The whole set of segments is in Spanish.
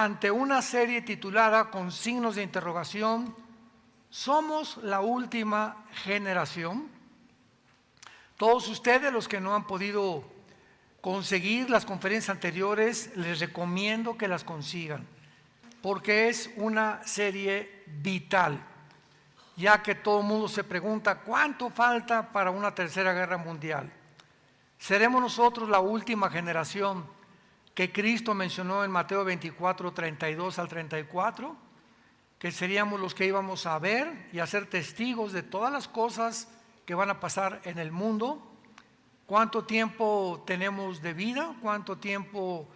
ante una serie titulada con signos de interrogación, ¿somos la última generación? Todos ustedes, los que no han podido conseguir las conferencias anteriores, les recomiendo que las consigan, porque es una serie vital, ya que todo el mundo se pregunta ¿cuánto falta para una tercera guerra mundial? ¿Seremos nosotros la última generación que Cristo mencionó en Mateo 24, 32 al 34? Que seríamos los que íbamos a ver y a ser testigos de todas las cosas que van a pasar en el mundo. ¿Cuánto tiempo tenemos de vida? ¿Cuánto tiempo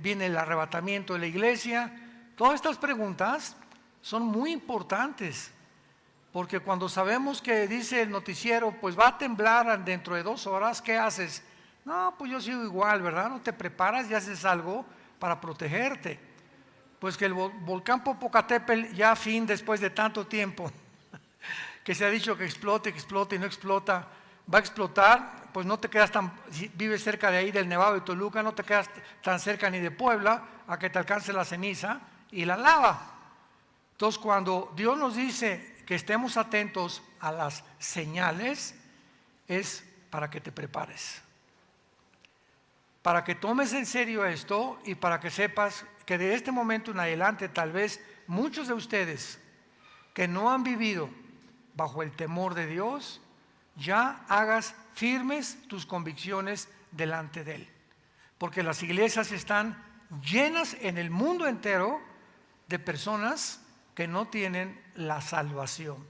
viene el arrebatamiento de la iglesia? Todas estas preguntas son muy importantes, porque cuando sabemos que dice el noticiero, pues va a temblar dentro de 2 horas, ¿qué haces? No, pues yo sigo igual, ¿verdad? No te preparas y haces algo para protegerte. Pues que el volcán Popocatépetl, ya después de tanto tiempo, que se ha dicho que explote y no explota, va a explotar, pues no te quedas si vives cerca de ahí del Nevado de Toluca, no te quedas tan cerca ni de Puebla, a que te alcance la ceniza y la lava. Entonces, cuando Dios nos dice que estemos atentos a las señales, es para que te prepares, para que tomes en serio esto y para que sepas que de este momento en adelante, tal vez muchos de ustedes que no han vivido bajo el temor de Dios, ya hagas firmes tus convicciones delante de Él. Porque las iglesias están llenas en el mundo entero de personas que no tienen la salvación,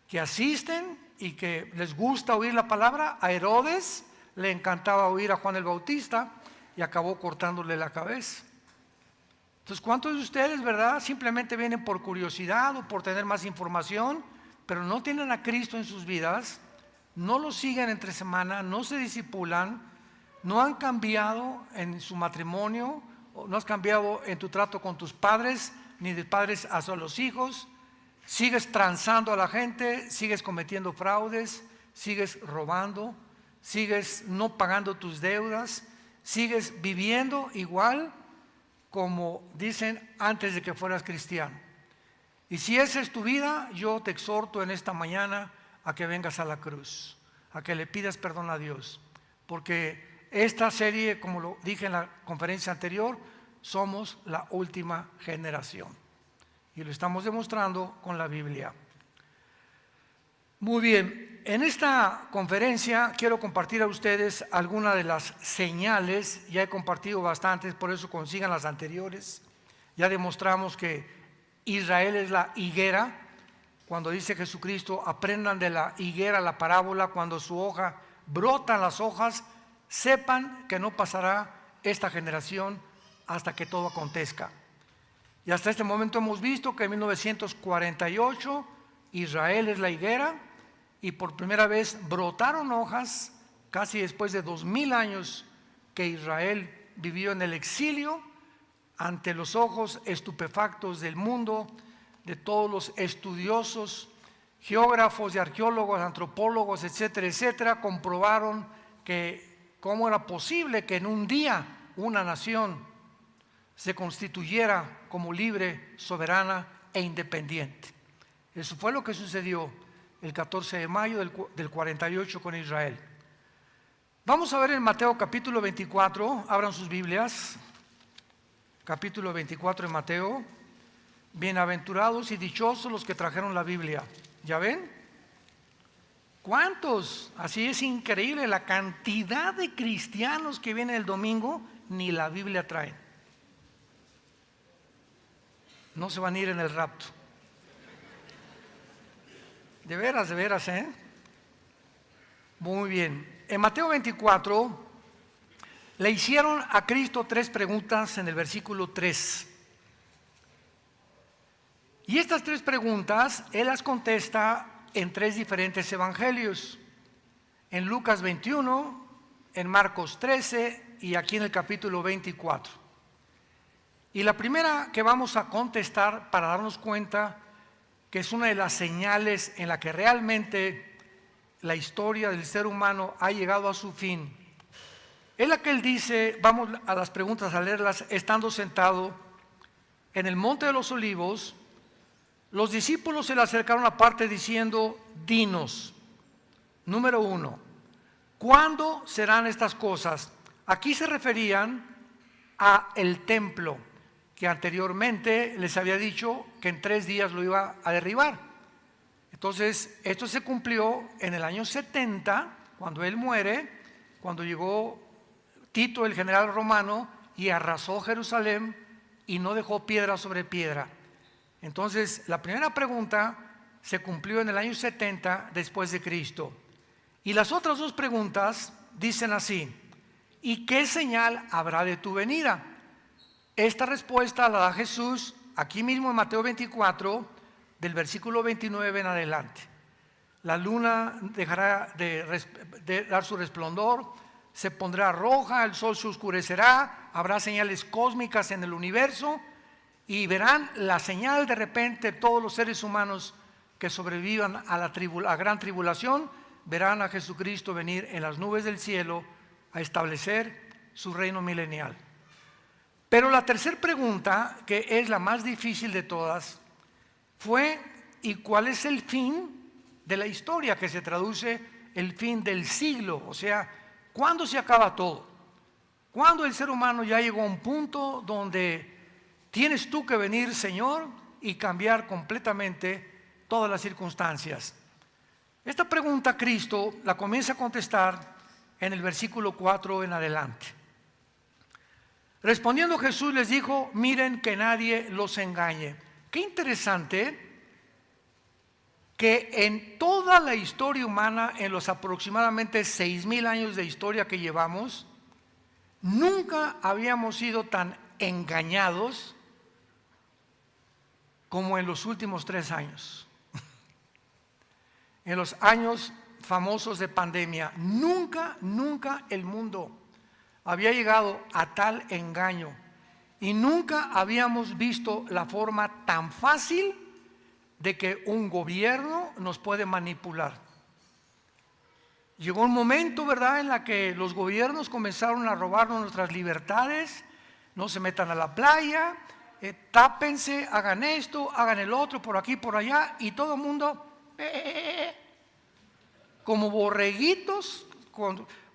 que asisten y que les gusta oír la palabra. A Herodes le encantaba oír a Juan el Bautista y acabó cortándole la cabeza. Entonces, ¿cuántos de ustedes, verdad, simplemente vienen por curiosidad o por tener más información, pero no tienen a Cristo en sus vidas, no lo siguen entre semana, no se discipulan, no han cambiado en su matrimonio, no has cambiado en tu trato con tus padres, ni de padres hacia los hijos, sigues transando a la gente, sigues cometiendo fraudes, sigues robando, sigues no pagando tus deudas, sigues viviendo igual como dicen antes de que fueras cristiano? Y si esa es tu vida, yo te exhorto en esta mañana a que vengas a la cruz, a que le pidas perdón a Dios, porque esta serie, como lo dije en la conferencia anterior, somos la última generación y lo estamos demostrando con la Biblia. Muy bien, en esta conferencia quiero compartir a ustedes algunas de las señales. Ya he compartido bastantes, por eso consigan las anteriores. Ya demostramos que Israel es la higuera. Cuando dice Jesucristo, aprendan de la higuera la parábola, cuando su hoja brotan las hojas, sepan que no pasará esta generación hasta que todo acontezca. Y hasta este momento hemos visto que en 1948 Israel es la higuera y por primera vez brotaron hojas casi después de 2000 años que Israel vivió en el exilio, ante los ojos estupefactos del mundo, de todos los estudiosos, geógrafos y arqueólogos, antropólogos, etcétera, etcétera. Comprobaron que cómo era posible que en un día una nación se constituyera como libre, soberana e independiente. Eso fue lo que sucedió el 14 de mayo del 48 con Israel. Vamos a ver en Mateo capítulo 24, abran sus Biblias, capítulo 24 de Mateo. Bienaventurados y dichosos los que trajeron la Biblia. ¿Ya ven? ¿Cuántos? Así es increíble la cantidad de cristianos que vienen el domingo, ni la Biblia traen. No se van a ir en el rapto. De veras, ¿eh? Muy bien. En Mateo 24 le hicieron a Cristo 3 preguntas en el versículo 3. Y estas 3 preguntas Él las contesta en 3 diferentes evangelios. En Lucas 21, en Marcos 13 y aquí en el capítulo 24. Y la primera que vamos a contestar para darnos cuenta que es una de las señales en la que realmente la historia del ser humano ha llegado a su fin, es la que él dice, vamos a las preguntas a leerlas, estando sentado en el monte de los olivos, los discípulos se le acercaron aparte diciendo, dinos, número 1, ¿cuándo serán estas cosas? Aquí se referían a el templo, que anteriormente les había dicho que en 3 días lo iba a derribar. Entonces, esto se cumplió en el año 70, cuando él muere, cuando llegó Tito, el general romano, y arrasó Jerusalén y no dejó piedra sobre piedra. Entonces, la primera pregunta se cumplió en el año 70 después de Cristo. Y las otras 2 preguntas dicen así, ¿y qué señal habrá de tu venida? Esta respuesta la da Jesús aquí mismo en Mateo 24, del versículo 29 en adelante. La luna dejará de dar su resplandor, se pondrá roja, el sol se oscurecerá, habrá señales cósmicas en el universo y verán la señal de repente todos los seres humanos que sobrevivan a la gran tribulación, verán a Jesucristo venir en las nubes del cielo a establecer su reino milenial. Pero la tercera pregunta, que es la más difícil de todas, fue ¿y cuál es el fin de la historia? Que se traduce el fin del siglo, o sea, ¿cuándo se acaba todo? ¿Cuándo el ser humano ya llegó a un punto donde tienes tú que venir, Señor, y cambiar completamente todas las circunstancias? Esta pregunta Cristo la comienza a contestar en el versículo 4 en adelante. Respondiendo Jesús les dijo, miren que nadie los engañe. Qué interesante que en toda la historia humana, en los aproximadamente 6,000 años de historia que llevamos, nunca habíamos sido tan engañados como en los últimos 3 años. En los años famosos de pandemia, nunca el mundo había llegado a tal engaño y nunca habíamos visto la forma tan fácil de que un gobierno nos puede manipular. Llegó un momento, ¿verdad?, en la que los gobiernos comenzaron a robarnos nuestras libertades. No se metan a la playa, tápense, hagan esto, hagan el otro, por aquí, por allá, y todo el mundo como borreguitos.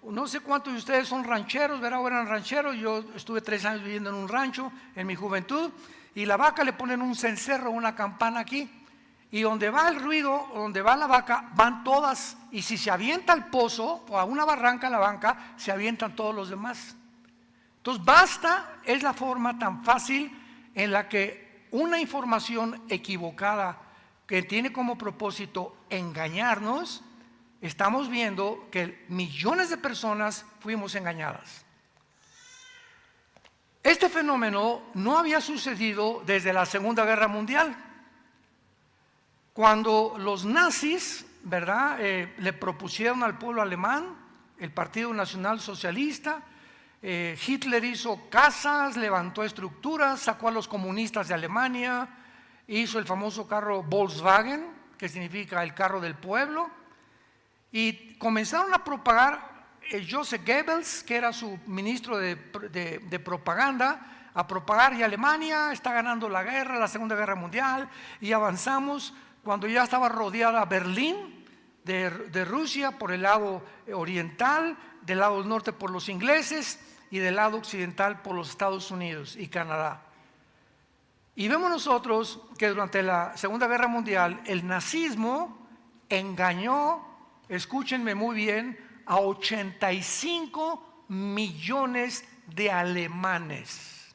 No sé cuántos de ustedes son rancheros, ¿verdad? O eran rancheros. Yo estuve 3 años viviendo en un rancho en mi juventud, y la vaca le ponen un cencerro, una campana aquí, y donde va el ruido, donde va la vaca, van todas, y si se avienta al pozo o a una barranca la vaca, se avientan todos los demás. Entonces es la forma tan fácil en la que una información equivocada que tiene como propósito engañarnos, estamos viendo que millones de personas fuimos engañadas. Este fenómeno no había sucedido desde la Segunda Guerra Mundial, cuando los nazis, ¿verdad?, le propusieron al pueblo alemán, el Partido Nacional Socialista. Hitler hizo casas, levantó estructuras, sacó a los comunistas de Alemania, hizo el famoso carro Volkswagen, que significa el carro del pueblo, y comenzaron a propagar. Joseph Goebbels, que era su ministro de propaganda, a propagar, y Alemania está ganando la guerra, la Segunda Guerra Mundial, y avanzamos cuando ya estaba rodeada Berlín de Rusia por el lado oriental, del lado norte por los ingleses y del lado occidental por los Estados Unidos y Canadá. Y vemos nosotros que durante la Segunda Guerra Mundial el nazismo engañó, escúchenme muy bien, a 85 millones de alemanes.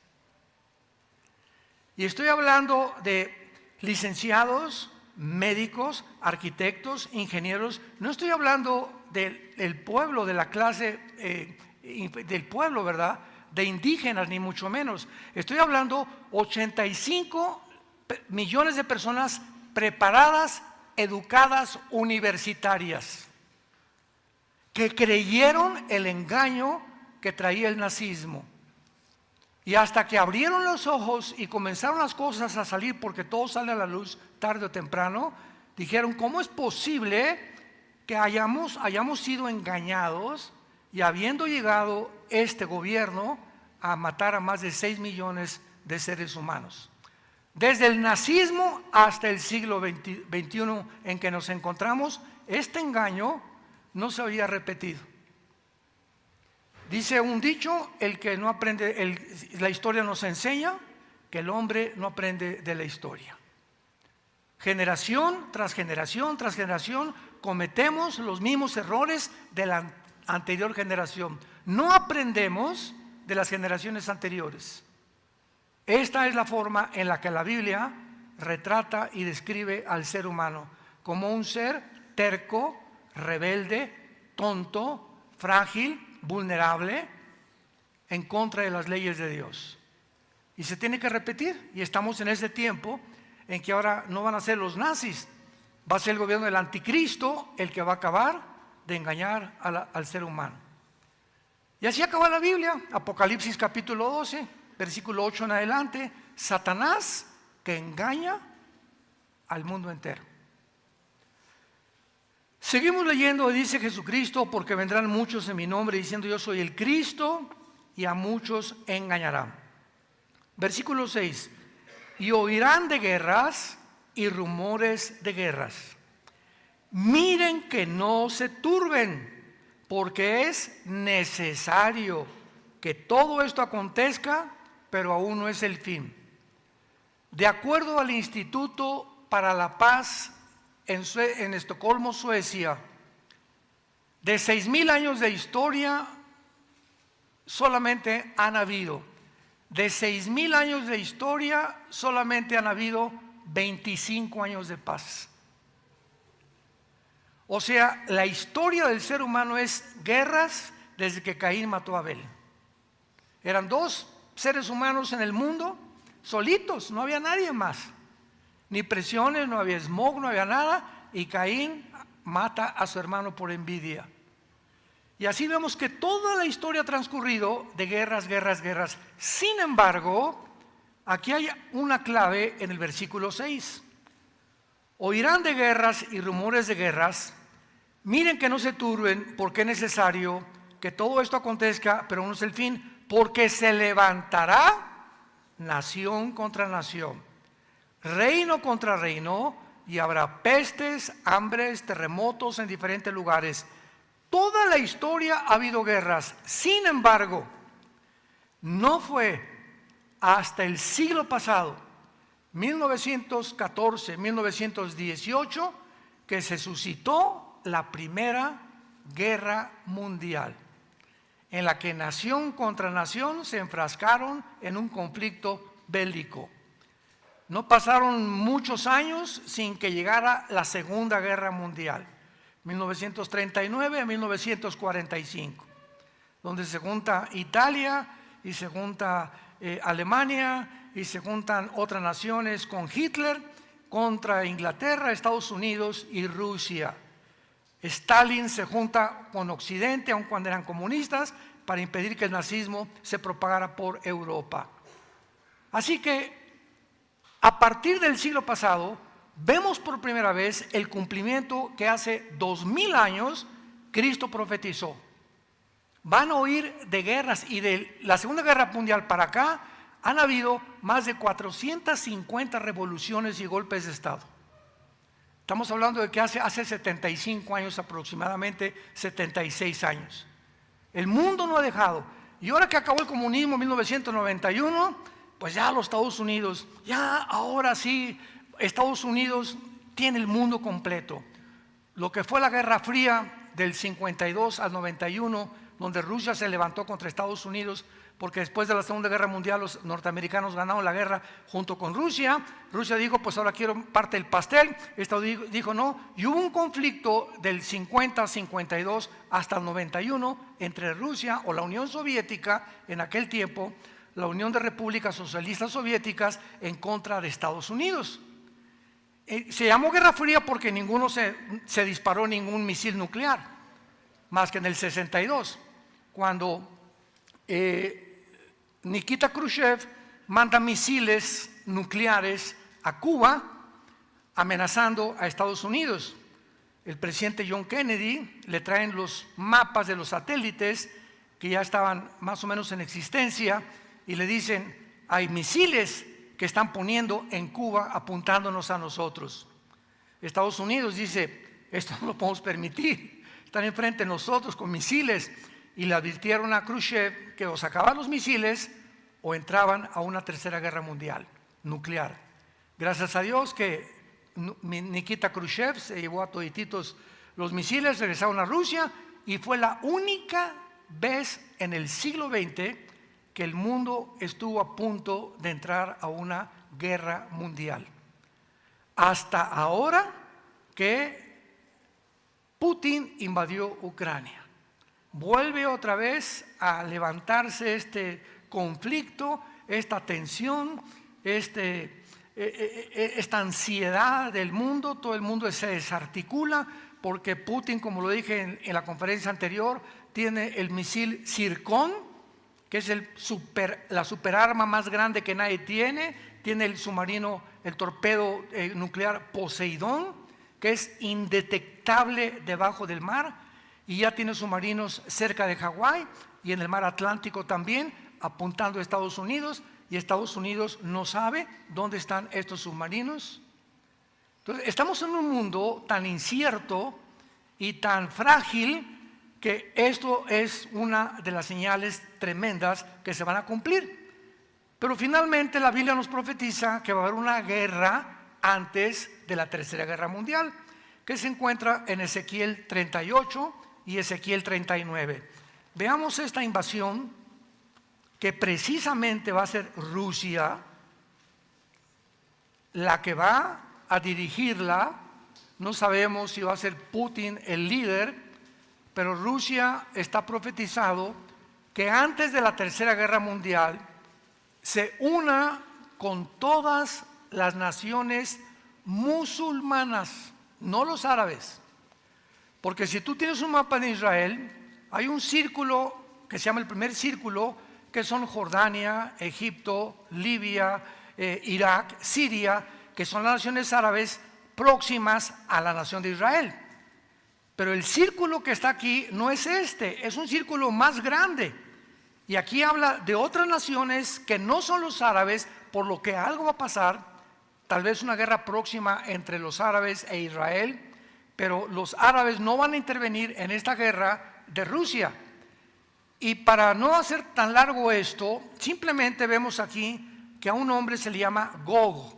Y estoy hablando de licenciados, médicos, arquitectos, ingenieros. No estoy hablando del pueblo, de la clase del pueblo, ¿verdad?, de indígenas, ni mucho menos. Estoy hablando 85 millones de personas preparadas, educadas, universitarias, que creyeron el engaño que traía el nazismo. Y hasta que abrieron los ojos y comenzaron las cosas a salir, porque todo sale a la luz tarde o temprano, dijeron, ¿cómo es posible que hayamos sido engañados y habiendo llegado este gobierno a matar a más de 6 millones de seres humanos. Desde el nazismo hasta el siglo XXI en que nos encontramos, este engaño no se había repetido. Dice un dicho, el que no aprende, la historia nos enseña que el hombre no aprende de la historia. Generación tras generación tras generación cometemos los mismos errores de la anterior generación. No aprendemos de las generaciones anteriores. Esta es la forma en la que la Biblia retrata y describe al ser humano como un ser terco, rebelde, tonto, frágil, vulnerable, en contra de las leyes de Dios. Y se tiene que repetir, y estamos en ese tiempo en que ahora no van a ser los nazis, va a ser el gobierno del anticristo el que va a acabar de engañar al ser humano. Y así acaba la Biblia, Apocalipsis capítulo 12, versículo 8 en adelante, Satanás que engaña al mundo entero. Seguimos leyendo, dice Jesucristo, porque vendrán muchos en mi nombre diciendo yo soy el Cristo, y a muchos engañarán. Versículo 6, y oirán de guerras y rumores de guerras. Miren que no se turben, porque es necesario que todo esto acontezca, pero aún no es el fin. De acuerdo al Instituto para la Paz en Estocolmo, Suecia, de 6,000 años de historia, solamente han habido, de 6,000 años de historia, solamente han habido 25 años de paz. O sea, la historia del ser humano es guerras desde que Caín mató a Abel. Eran 2 seres humanos en el mundo, solitos, no había nadie más. Ni presiones, no había smog, no había nada, y Caín mata a su hermano por envidia. Y así vemos que toda la historia ha transcurrido de guerras, guerras, guerras. Sin embargo, aquí hay una clave en el versículo 6. Oirán de guerras y rumores de guerras. Miren que no se turben, porque es necesario que todo esto acontezca, pero no es el fin, porque se levantará nación contra nación, reino contra reino, y habrá pestes, hambres, terremotos en diferentes lugares. Toda la historia ha habido guerras. Sin embargo, no fue hasta el siglo pasado, 1914, 1918, que se suscitó la primera guerra mundial, en la que nación contra nación se enfrascaron en un conflicto bélico. No pasaron muchos años sin que llegara la Segunda Guerra Mundial, 1939 a 1945, donde se junta Italia y se junta Alemania y se juntan otras naciones con Hitler contra Inglaterra, Estados Unidos y Rusia. Stalin se junta con Occidente, aun cuando eran comunistas, para impedir que el nazismo se propagara por Europa. Así que a partir del siglo pasado, vemos por primera vez el cumplimiento que hace 2000 años Cristo profetizó. Van a oír de guerras, y de la Segunda Guerra Mundial para acá han habido más de 450 revoluciones y golpes de Estado. Estamos hablando de que hace 75 años aproximadamente, 76 años. El mundo no ha dejado. Y ahora que acabó el comunismo en 1991, pues ya los Estados Unidos, ya ahora sí, Estados Unidos tiene el mundo completo. Lo que fue la Guerra Fría del 52 al 91, donde Rusia se levantó contra Estados Unidos, porque después de la Segunda Guerra Mundial los norteamericanos ganaron la guerra junto con Rusia. Rusia dijo, pues ahora quiero parte del pastel. Estados Unidos dijo no, y hubo un conflicto del 50, 52 hasta el 91 entre Rusia o la Unión Soviética, en aquel tiempo, la Unión de Repúblicas Socialistas Soviéticas, en contra de Estados Unidos. Se llamó Guerra Fría porque ninguno se disparó ningún misil nuclear, más que en el 62, cuando Nikita Khrushchev manda misiles nucleares a Cuba, amenazando a Estados Unidos. el presidente John Kennedy, le traen los mapas de los satélites que ya estaban más o menos en existencia y le dicen, hay misiles que están poniendo en Cuba apuntándonos a nosotros. Estados Unidos dice, esto no lo podemos permitir, están enfrente de nosotros con misiles, y le advirtieron a Khrushchev que o sacaban los misiles o entraban a una tercera guerra mundial nuclear. Gracias a Dios que Nikita Khrushchev se llevó a todititos los misiles, regresaron a Rusia, y fue la única vez en el siglo XX que el mundo estuvo a punto de entrar a una guerra mundial. Hasta ahora que Putin invadió Ucrania. Vuelve otra vez a levantarse este conflicto, esta tensión, esta ansiedad del mundo. Todo el mundo se desarticula porque Putin, como lo dije en la conferencia anterior, tiene el misil Zircon, que es la superarma más grande que nadie tiene. Tiene el submarino, el torpedo nuclear Poseidón, que es indetectable debajo del mar, y ya tiene submarinos cerca de Hawái y en el mar Atlántico también, apuntando a Estados Unidos, y Estados Unidos no sabe dónde están estos submarinos. Entonces, estamos en un mundo tan incierto y tan frágil que esto es una de las señales tremendas que se van a cumplir. Pero finalmente la Biblia nos profetiza que va a haber una guerra antes de la Tercera Guerra Mundial, que se encuentra en Ezequiel 38 y Ezequiel 39. Veamos esta invasión que precisamente va a ser Rusia la que va a dirigirla. No sabemos si va a ser Putin el líder, pero Rusia está profetizado que antes de la Tercera Guerra Mundial se una con todas las naciones musulmanas, no los árabes. Porque si tú tienes un mapa de Israel, hay un círculo que se llama el primer círculo, que son Jordania, Egipto, Libia, Irak, Siria, que son las naciones árabes próximas a la nación de Israel. Pero el círculo que está aquí no es este, es un círculo más grande. Y aquí habla de otras naciones que no son los árabes, por lo que algo va a pasar, tal vez una guerra próxima entre los árabes e Israel, pero los árabes no van a intervenir en esta guerra de Rusia. Y para no hacer tan largo esto, simplemente vemos aquí que a un hombre se le llama Gog.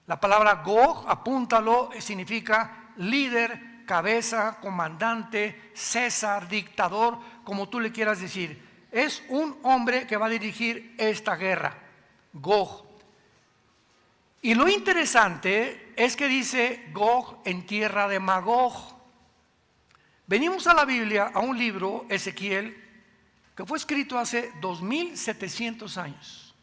La palabra Gog, apúntalo, significa líder, cabeza, comandante, César, dictador, como tú le quieras decir. Es un hombre que va a dirigir esta guerra, Gog. Y lo interesante es que dice Gog en tierra de Magog. Venimos a la Biblia, a un libro, Ezequiel, que fue escrito hace 2700 años.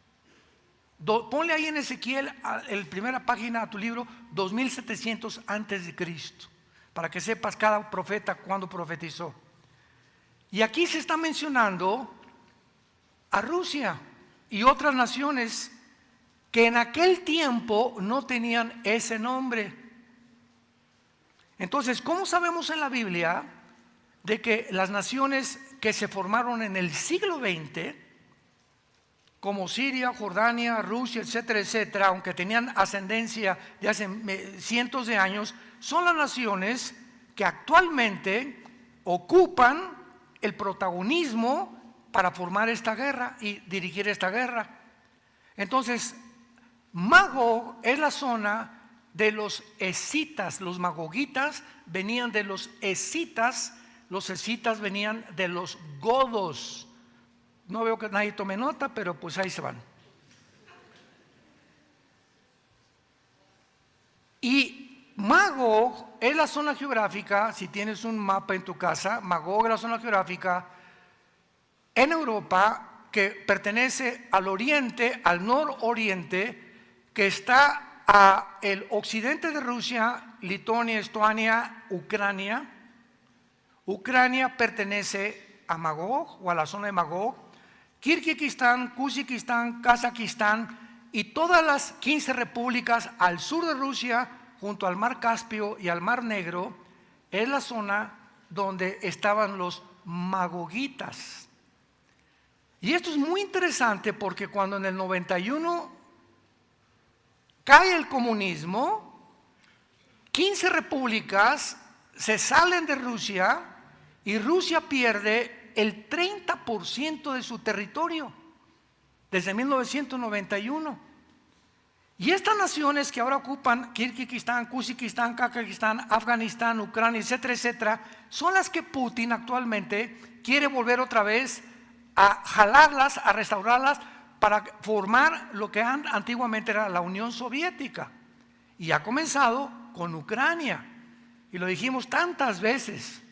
Ponle ahí en Ezequiel, en la primera página a tu libro, 2700 antes de Cristo, para que sepas cada profeta cuándo profetizó. Y aquí se está mencionando a Rusia y otras naciones que en aquel tiempo no tenían ese nombre. Entonces, ¿cómo sabemos en la Biblia de que las naciones que se formaron en el siglo XX, como Siria, Jordania, Rusia, etcétera, etcétera, aunque tenían ascendencia de hace cientos de años, son las naciones que actualmente ocupan el protagonismo para formar esta guerra y dirigir esta guerra? Entonces, Magog es la zona de los escitas. Los magogitas venían de los escitas venían de los godos. No veo que nadie tome nota, pero pues ahí se van. Y Magog es la zona geográfica, si tienes un mapa en tu casa, Magog es la zona geográfica en Europa que pertenece al oriente, al nororiente, que está al occidente de Rusia, Lituania, Estonia, Ucrania. Ucrania pertenece a Magog o a la zona de Magog. Kirguistán, Kazajistán y todas las 15 repúblicas al sur de Rusia, junto al mar Caspio y al mar Negro, es la zona donde estaban los magogitas. Y esto es muy interesante porque cuando en el 91 cae el comunismo, 15 repúblicas se salen de Rusia y Rusia pierde el 30% de su territorio desde 1991. Y estas naciones que ahora ocupan Kirguistán, Kazajistán, Kazajistán, Afganistán, Ucrania, etcétera, etcétera, son las que Putin actualmente quiere volver otra vez a jalarlas, a restaurarlas para formar lo que antiguamente era la Unión Soviética. Y ha comenzado con Ucrania. Y lo dijimos tantas veces,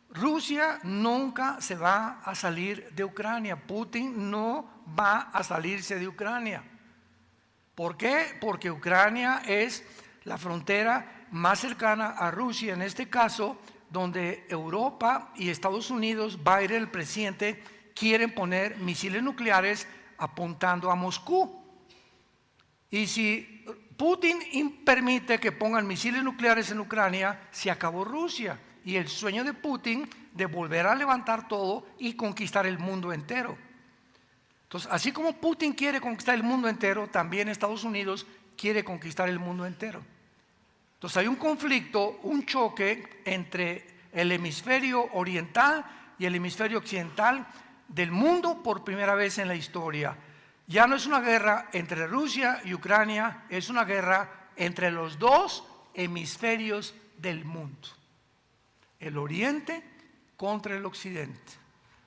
Rusia nunca se va a salir de Ucrania. Putin no va a salirse de Ucrania. ¿Por qué? Porque Ucrania es la frontera más cercana a Rusia, en este caso, donde Europa y Estados Unidos, Biden, el presidente, quieren poner misiles nucleares apuntando a Moscú. Y si Putin permite que pongan misiles nucleares en Ucrania, se acabó Rusia. Y el sueño de Putin de volver a levantar todo y conquistar el mundo entero. Entonces, así como Putin quiere conquistar el mundo entero, también Estados Unidos quiere conquistar el mundo entero. Entonces hay un conflicto, un choque entre el hemisferio oriental y el hemisferio occidental del mundo por primera vez en la historia. Ya no es una guerra entre Rusia y Ucrania, es una guerra entre los dos hemisferios del mundo. El oriente contra el occidente.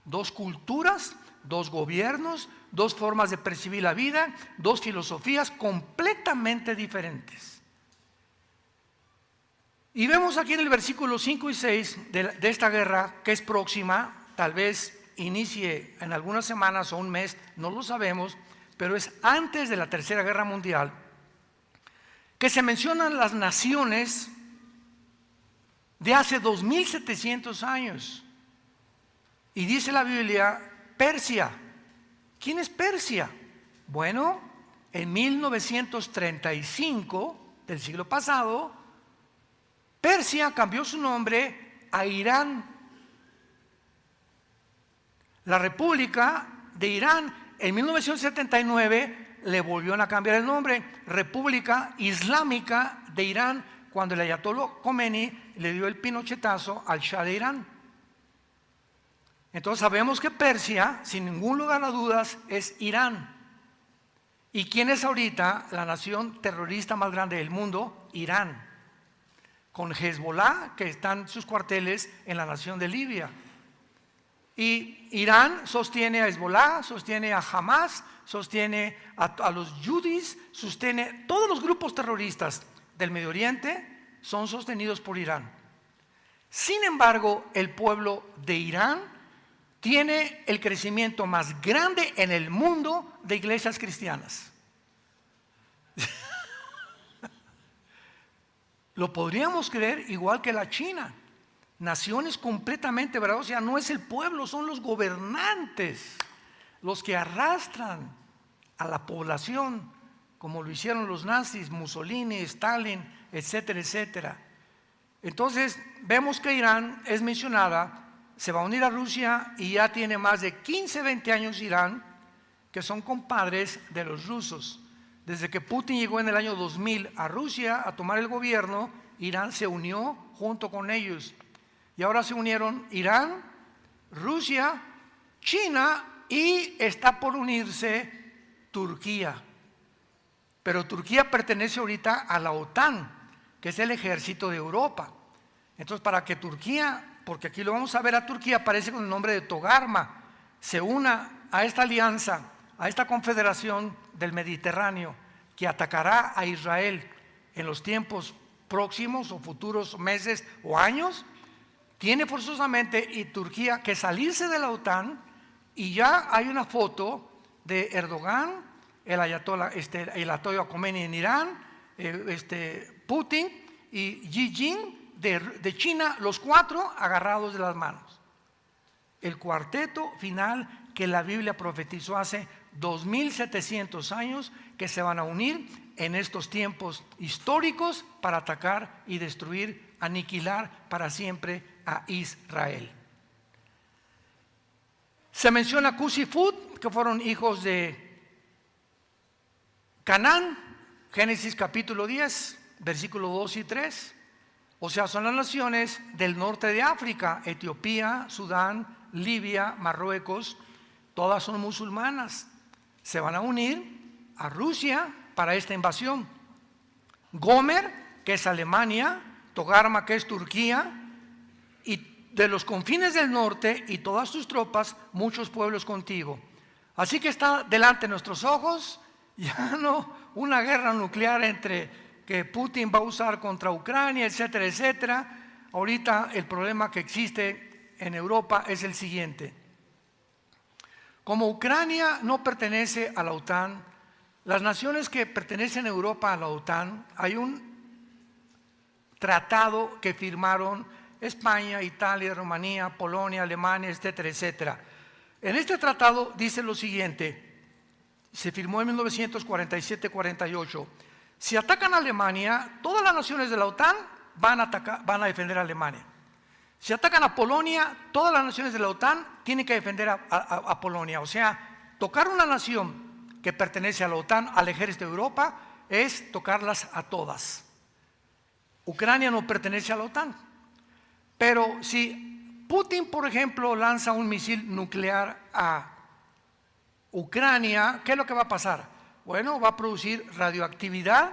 Dos culturas, dos gobiernos, dos formas de percibir la vida, dos filosofías completamente diferentes. Y vemos aquí en el versículo 5 y 6 de esta guerra que es próxima, tal vez inicie en algunas semanas o un mes, no lo sabemos, pero es antes de la Tercera Guerra Mundial, que se mencionan las naciones de hace 2700 años. Y dice la Biblia, Persia. ¿Quién es Persia? Bueno, en 1935 del siglo pasado, Persia cambió su nombre a Irán. La República de Irán en 1979 le volvieron a cambiar el nombre, República Islámica de Irán, cuando el ayatolá Khomeini le dio el pinochetazo al Shah de Irán. Entonces sabemos que Persia, sin ningún lugar a dudas, es Irán. ¿Y quién es ahorita la nación terrorista más grande del mundo? Irán, con Hezbollah, que están sus cuarteles en la nación de Libia. Y Irán sostiene a Hezbollah, sostiene a Hamas, sostiene a los Yudis, sostiene todos los grupos terroristas del Medio Oriente, son sostenidos por Irán. Sin embargo, el pueblo de Irán tiene el crecimiento más grande en el mundo de iglesias cristianas. Lo podríamos creer igual que la China. Naciones completamente, ¿verdad? O sea, no es el pueblo, son los gobernantes los que arrastran a la población, como lo hicieron los nazis, Mussolini, Stalin, etcétera, etcétera. Entonces, vemos que Irán es mencionada, se va a unir a Rusia y ya tiene más de 15, 20 años Irán, que son compadres de los rusos. Desde que Putin llegó en el año 2000 a Rusia a tomar el gobierno, Irán se unió junto con ellos. Y ahora se unieron Irán, Rusia, China y está por unirse Turquía. Pero Turquía pertenece ahorita a la OTAN, que es el ejército de Europa. Entonces, para que Turquía, porque aquí lo vamos a ver a Turquía, aparece con el nombre de Togarma, se una a esta alianza, a esta confederación del Mediterráneo, que atacará a Israel en los tiempos próximos o futuros meses o años, tiene forzosamente y Turquía que salirse de la OTAN, y ya hay una foto de Erdogan, el ayatolá Khomeini en Irán, Putin y Xi Jinping de China, los cuatro agarrados de las manos. El cuarteto final que la Biblia profetizó hace 2700 años, que se van a unir en estos tiempos históricos para atacar y destruir, aniquilar para siempre a Israel. Se menciona Cus y Fut, que fueron hijos de Canaán, Génesis capítulo 10, versículos 2 y 3. O sea, son las naciones del norte de África: Etiopía, Sudán, Libia, Marruecos. Todas son musulmanas. Se van a unir a Rusia para esta invasión. Gomer, que es Alemania, Togarma, que es Turquía, y de los confines del norte y todas tus tropas, muchos pueblos contigo. Así que está delante de nuestros ojos ya no una guerra nuclear entre que Putin va a usar contra Ucrania, etcétera, etcétera. Ahorita el problema que existe en Europa es el siguiente: como Ucrania no pertenece a la OTAN, las naciones que pertenecen a Europa a la OTAN, hay un tratado que firmaron España, Italia, Rumanía, Polonia, Alemania, etcétera, etcétera. En este tratado dice lo siguiente: se firmó en 1947-48. Si atacan a Alemania, todas las naciones de la OTAN van a defender a Alemania. Si atacan a Polonia, todas las naciones de la OTAN tienen que defender a Polonia. O sea, tocar una nación que pertenece a la OTAN, al ejército de Europa, es tocarlas a todas. Ucrania no pertenece a la OTAN. Pero si Putin, por ejemplo, lanza un misil nuclear a Ucrania, ¿qué es lo que va a pasar? Bueno, va a producir radioactividad.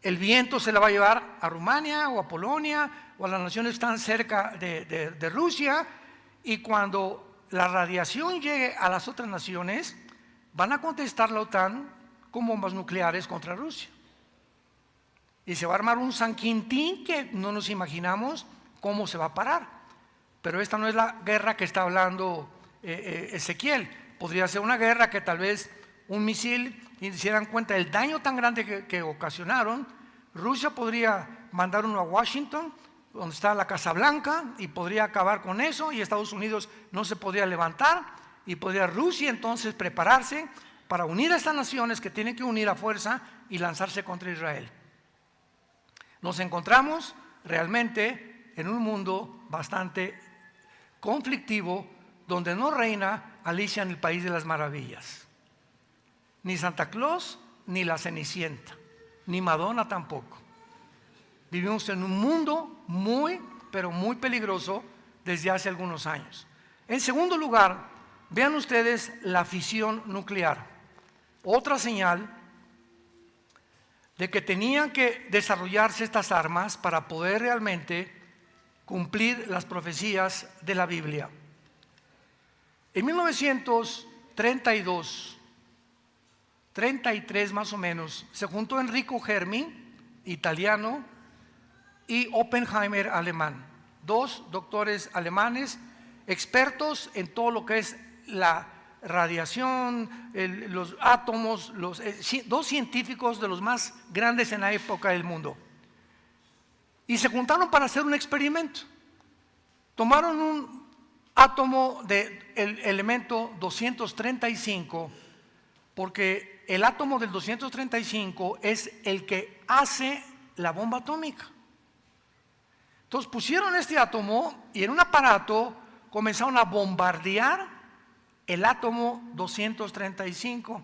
El viento se la va a llevar a Rumania o a Polonia o a las naciones que están cerca de Rusia, y cuando la radiación llegue a las otras naciones, van a contestar la OTAN con bombas nucleares contra Rusia. Y se va a armar un San Quintín que no nos imaginamos cómo se va a parar. Pero esta no es la guerra que está hablando Ezequiel. Podría ser una guerra que tal vez un misil, y se dan cuenta del daño tan grande que ocasionaron. Rusia podría mandar uno a Washington, donde está la Casa Blanca, y podría acabar con eso, y Estados Unidos no se podría levantar, y podría Rusia entonces prepararse para unir a estas naciones que tienen que unir a fuerza y lanzarse contra Israel. Nos encontramos realmente en un mundo bastante conflictivo, donde no reina Alicia en el País de las Maravillas. Ni Santa Claus, ni la Cenicienta, ni Madonna tampoco. Vivimos en un mundo muy, pero muy peligroso desde hace algunos años. En segundo lugar, vean ustedes la fisión nuclear. Otra señal de que tenían que desarrollarse estas armas para poder realmente cumplir las profecías de la Biblia. En 1932, 33 más o menos, se juntó Enrico Fermi, italiano, y Oppenheimer, alemán. Dos doctores alemanes, expertos en todo lo que es la radiación, los átomos, dos científicos de los más grandes en la época del mundo. Y se juntaron para hacer un experimento. Tomaron un átomo del elemento 235, porque el átomo del 235 es el que hace la bomba atómica. Entonces pusieron este átomo y en un aparato comenzaron a bombardear el átomo 235.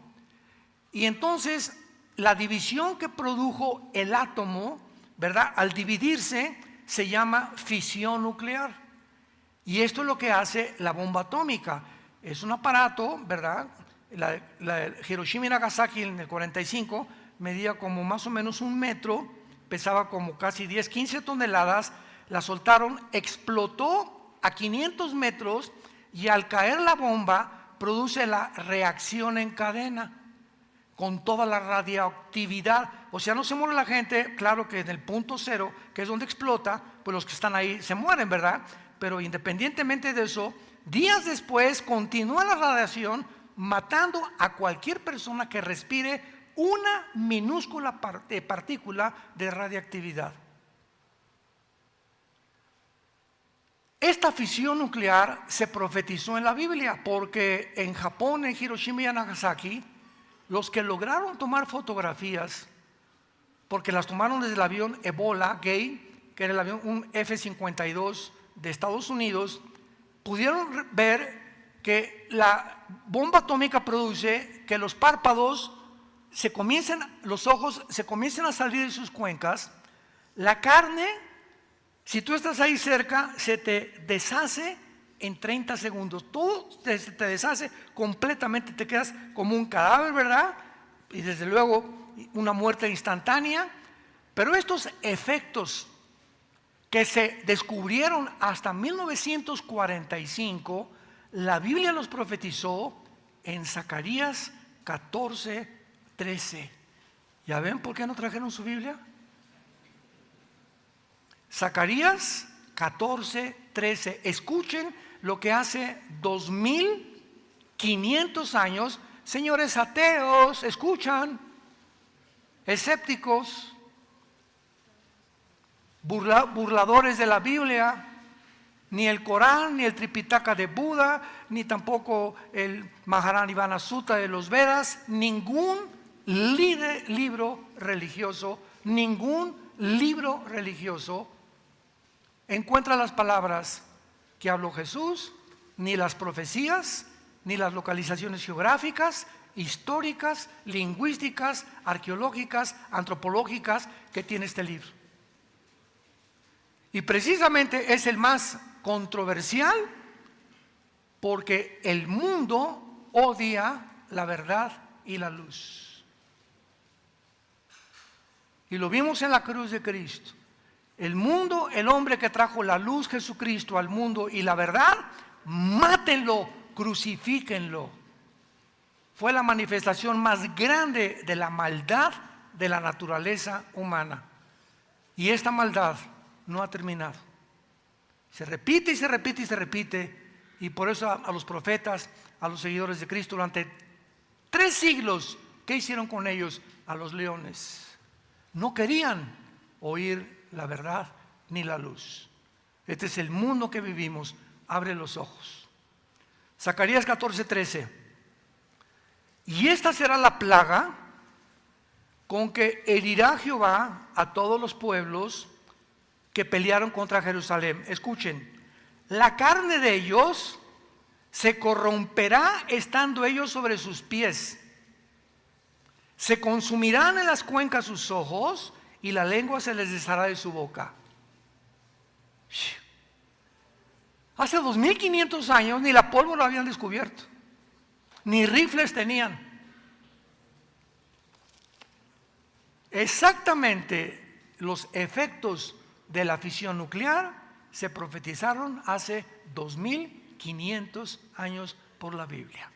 Y entonces la división que produjo el átomo, ¿verdad?, al dividirse, se llama fisión nuclear. Y esto es lo que hace la bomba atómica. Es un aparato, ¿verdad? La Hiroshima y Nagasaki en el 45 medía como más o menos 1 metro, pesaba como casi 10, 15 toneladas, la soltaron, explotó a 500 metros y al caer la bomba produce la reacción en cadena con toda la radioactividad. O sea, no se muere la gente, claro que en el punto cero, que es donde explota, pues los que están ahí se mueren, ¿verdad? Pero independientemente de eso, días después continúa la radiación matando a cualquier persona que respire una minúscula partícula de radiactividad. Esta fisión nuclear se profetizó en la Biblia, porque en Japón, en Hiroshima y Nagasaki, los que lograron tomar fotografías porque las tomaron desde el avión Ebola Gay, que era el avión, un F-52 de Estados Unidos. Pudieron ver que la bomba atómica produce que los párpados los ojos se comiencen a salir de sus cuencas, la carne, si tú estás ahí cerca, se te deshace en 30 segundos, todo te deshace completamente, te quedas como un cadáver, ¿verdad? Y desde luego una muerte instantánea. Pero estos efectos que se descubrieron hasta 1945, la Biblia los profetizó en Zacarías 14:13. ¿Ya ven por qué no trajeron su Biblia? Zacarías 14:13. Escuchen lo que hace 2500 años, señores ateos, escuchan, escépticos, burladores de la Biblia. Ni el Corán, ni el Tripitaka de Buda, ni tampoco el Maharanibana Sutta de los Vedas, ningún libro religioso encuentra las palabras que habló Jesús, ni las profecías, ni las localizaciones geográficas, históricas, lingüísticas, arqueológicas, antropológicas que tiene este libro. Y precisamente es el más controversial porque el mundo odia la verdad y la luz. Y lo vimos en la cruz de Cristo. El mundo, el hombre que trajo la luz, Jesucristo, al mundo y la verdad, mátenlo, crucifíquenlo. Fue la manifestación más grande de la maldad de la naturaleza humana. Y esta maldad no ha terminado. Se repite y se repite y se repite. Y por eso a los profetas, a los seguidores de Cristo, durante 3 siglos, ¿qué hicieron con ellos? A los leones. No querían oír la verdad ni la luz. Este es el mundo que vivimos. Abre los ojos. Zacarías 14:13. Y esta será la plaga con que herirá Jehová a todos los pueblos que pelearon contra Jerusalén. Escuchen, la carne de ellos se corromperá estando ellos sobre sus pies. Se consumirán en las cuencas sus ojos y la lengua se les deshará de su boca. Hace 2500 años ni la pólvora habían descubierto, ni rifles tenían. Exactamente los efectos de la fisión nuclear se profetizaron hace 2500 años por la Biblia.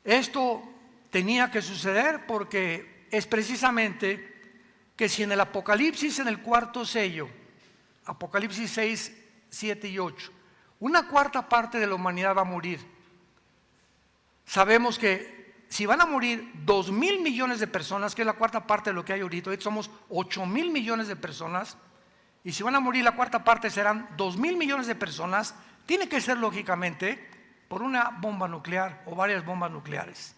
Esto tenía que suceder porque es precisamente que si en el Apocalipsis, en el 4.º sello, Apocalipsis 6, 7 y 8, una cuarta parte de la humanidad va a morir. Sabemos que si van a morir 2,000 millones de personas, que es la cuarta parte de lo que hay ahorita, hoy somos 8,000 millones de personas, y si van a morir la cuarta parte serán 2,000 millones de personas, tiene que ser lógicamente por una bomba nuclear o varias bombas nucleares,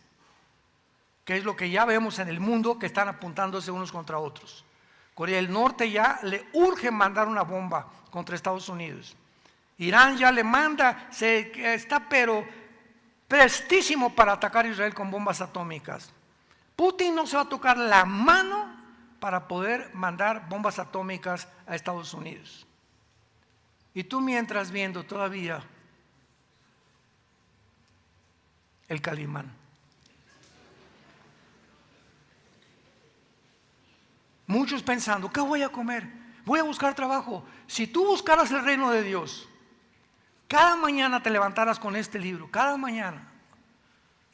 que es lo que ya vemos en el mundo, que están apuntándose unos contra otros. Corea del Norte ya le urge mandar una bomba contra Estados Unidos. Irán ya le manda, está pero prestísimo para atacar a Israel con bombas atómicas. Putin no se va a tocar la mano para poder mandar bombas atómicas a Estados Unidos. Y tú mientras viendo todavía el Calimán. Muchos pensando, ¿qué voy a comer? Voy a buscar trabajo. Si tú buscaras el reino de Dios, cada mañana te levantaras con este libro, cada mañana,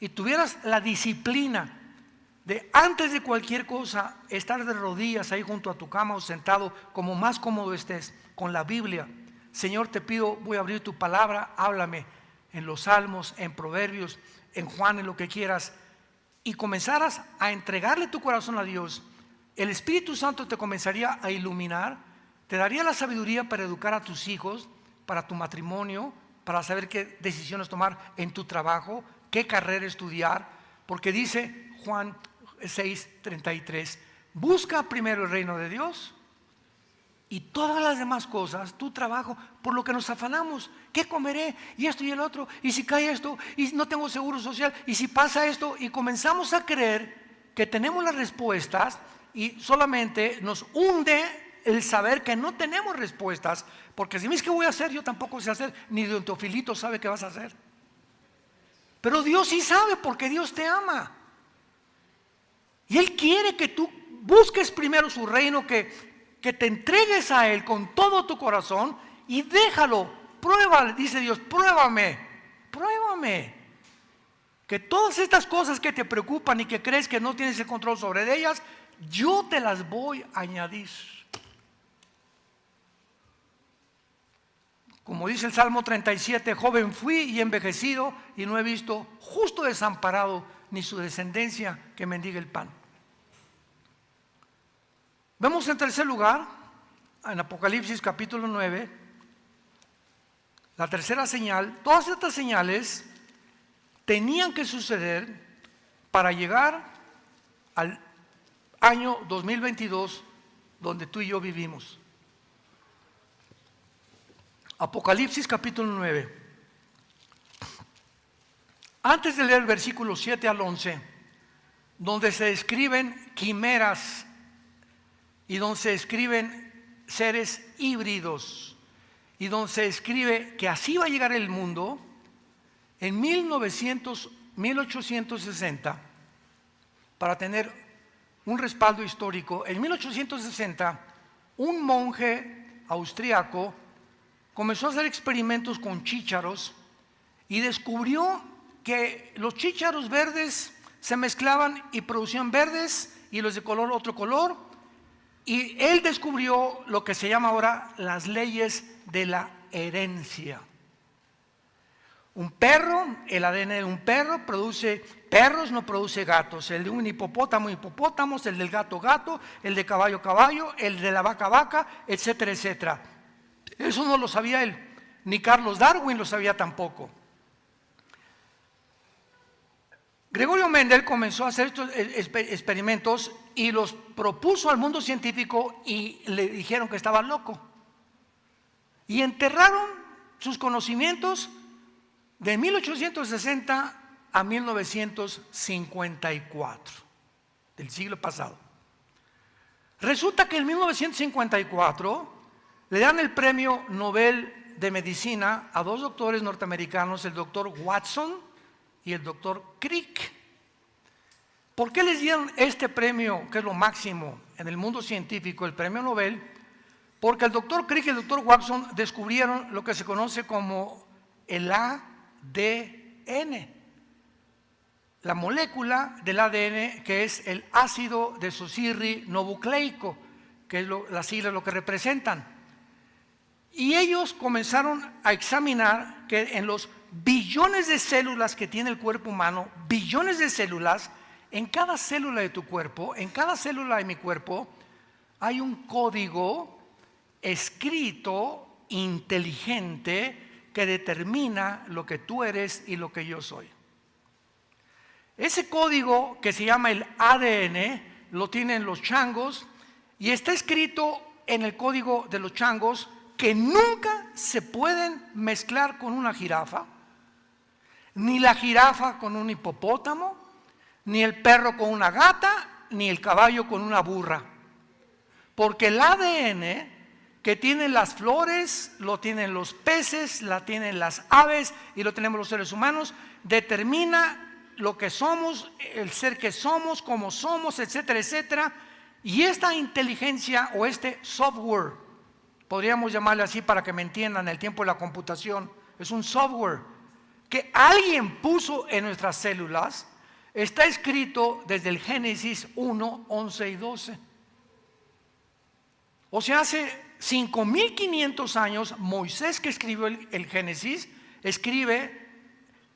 y tuvieras la disciplina de antes de cualquier cosa estar de rodillas ahí junto a tu cama o sentado como más cómodo estés con la Biblia. Señor, te pido, voy a abrir tu palabra, háblame en los Salmos, en Proverbios, en Juan, en lo que quieras, y comenzaras a entregarle tu corazón a Dios. El Espíritu Santo te comenzaría a iluminar, te daría la sabiduría para educar a tus hijos, para tu matrimonio, para saber qué decisiones tomar en tu trabajo, qué carrera estudiar, porque dice Juan 6:33, busca primero el reino de Dios y todas las demás cosas, tu trabajo, por lo que nos afanamos. ¿Qué comeré? Y esto y el otro. Y si cae esto, y no tengo seguro social, y si pasa esto, y comenzamos a creer que tenemos las respuestas y solamente nos hunde el saber que no tenemos respuestas, porque si me dices qué voy a hacer, yo tampoco sé hacer, ni don Teofilito sabe qué vas a hacer. Pero Dios sí sabe, porque Dios te ama. Y Él quiere que tú busques primero su reino, que te entregues a Él con todo tu corazón y déjalo, pruébale, dice Dios, pruébame, que todas estas cosas que te preocupan y que crees que no tienes el control sobre ellas, yo te las voy a añadir. Como dice el Salmo 37, joven fui y envejecido y no he visto justo desamparado ni su descendencia que mendigue el pan. Vemos en tercer lugar, en Apocalipsis capítulo 9, la tercera señal. Todas estas señales tenían que suceder para llegar al año 2022 donde tú y yo vivimos. Apocalipsis capítulo 9. Antes de leer el versículo 7 al 11, donde se describen quimeras y donde se escriben seres híbridos y donde se escribe que así va a llegar el mundo, en 1860, para tener un respaldo histórico, en 1860 un monje austriaco comenzó a hacer experimentos con chícharos y descubrió que los chícharos verdes se mezclaban y producían verdes y los de color otro color. Y él descubrió lo que se llama ahora las leyes de la herencia. Un perro, el ADN de un perro produce perros, no produce gatos. El de un hipopótamo, hipopótamos, el del gato, gato, el de caballo, caballo, el de la vaca, vaca, etcétera, etcétera. Eso no lo sabía él, ni Carlos Darwin lo sabía tampoco. Gregorio Mendel comenzó a hacer estos experimentos y los propuso al mundo científico y le dijeron que estaba loco. Y enterraron sus conocimientos de 1860 a 1954, del siglo pasado. Resulta que en 1954 le dan el premio Nobel de Medicina a dos doctores norteamericanos, el doctor Watson y el doctor Crick. ¿Por qué les dieron este premio, que es lo máximo en el mundo científico, el premio Nobel? Porque el doctor Crick y el doctor Watson descubrieron lo que se conoce como el ADN, la molécula del ADN, que es el ácido desoxirribonucleico, que es las siglas lo que representan. Y ellos comenzaron a examinar que en los billones de células que tiene el cuerpo humano, billones de células, en cada célula de tu cuerpo, en cada célula de mi cuerpo, hay un código escrito, inteligente, que determina lo que tú eres y lo que yo soy. Ese código que se llama el ADN, lo tienen los changos y está escrito en el código de los changos que nunca se pueden mezclar con una jirafa, ni la jirafa con un hipopótamo, ni el perro con una gata, ni el caballo con una burra. Porque el ADN que tienen las flores, lo tienen los peces, la tienen las aves y lo tenemos los seres humanos, determina lo que somos, el ser que somos, cómo somos, etcétera, etcétera. Y esta inteligencia o este software, podríamos llamarle así para que me entiendan, el tiempo de la computación, es un software que alguien puso en nuestras células. Está escrito desde el Génesis 1, 11 y 12. O sea, hace 5.500 años, Moisés, que escribió el Génesis, escribe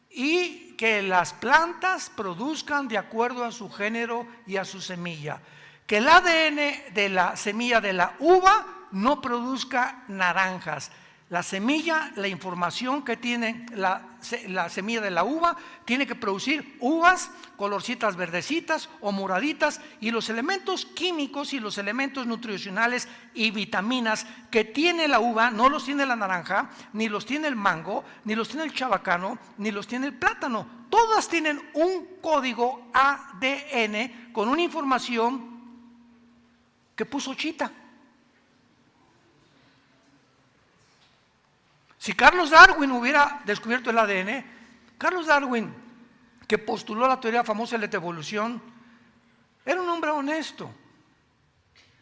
y que las plantas produzcan de acuerdo a su género y a su semilla. Que el ADN de la semilla de la uva no produzca naranjas. La semilla, la información que tiene la semilla de la uva, tiene que producir uvas, colorcitas verdecitas o moraditas, y los elementos químicos y los elementos nutricionales y vitaminas que tiene la uva no los tiene la naranja, ni los tiene el mango, ni los tiene el chabacano, ni los tiene el plátano. Todas tienen un código ADN con una información que puso Chita. Si Carlos Darwin hubiera descubierto el ADN, Carlos Darwin, que postuló la teoría famosa de la evolución, era un hombre honesto.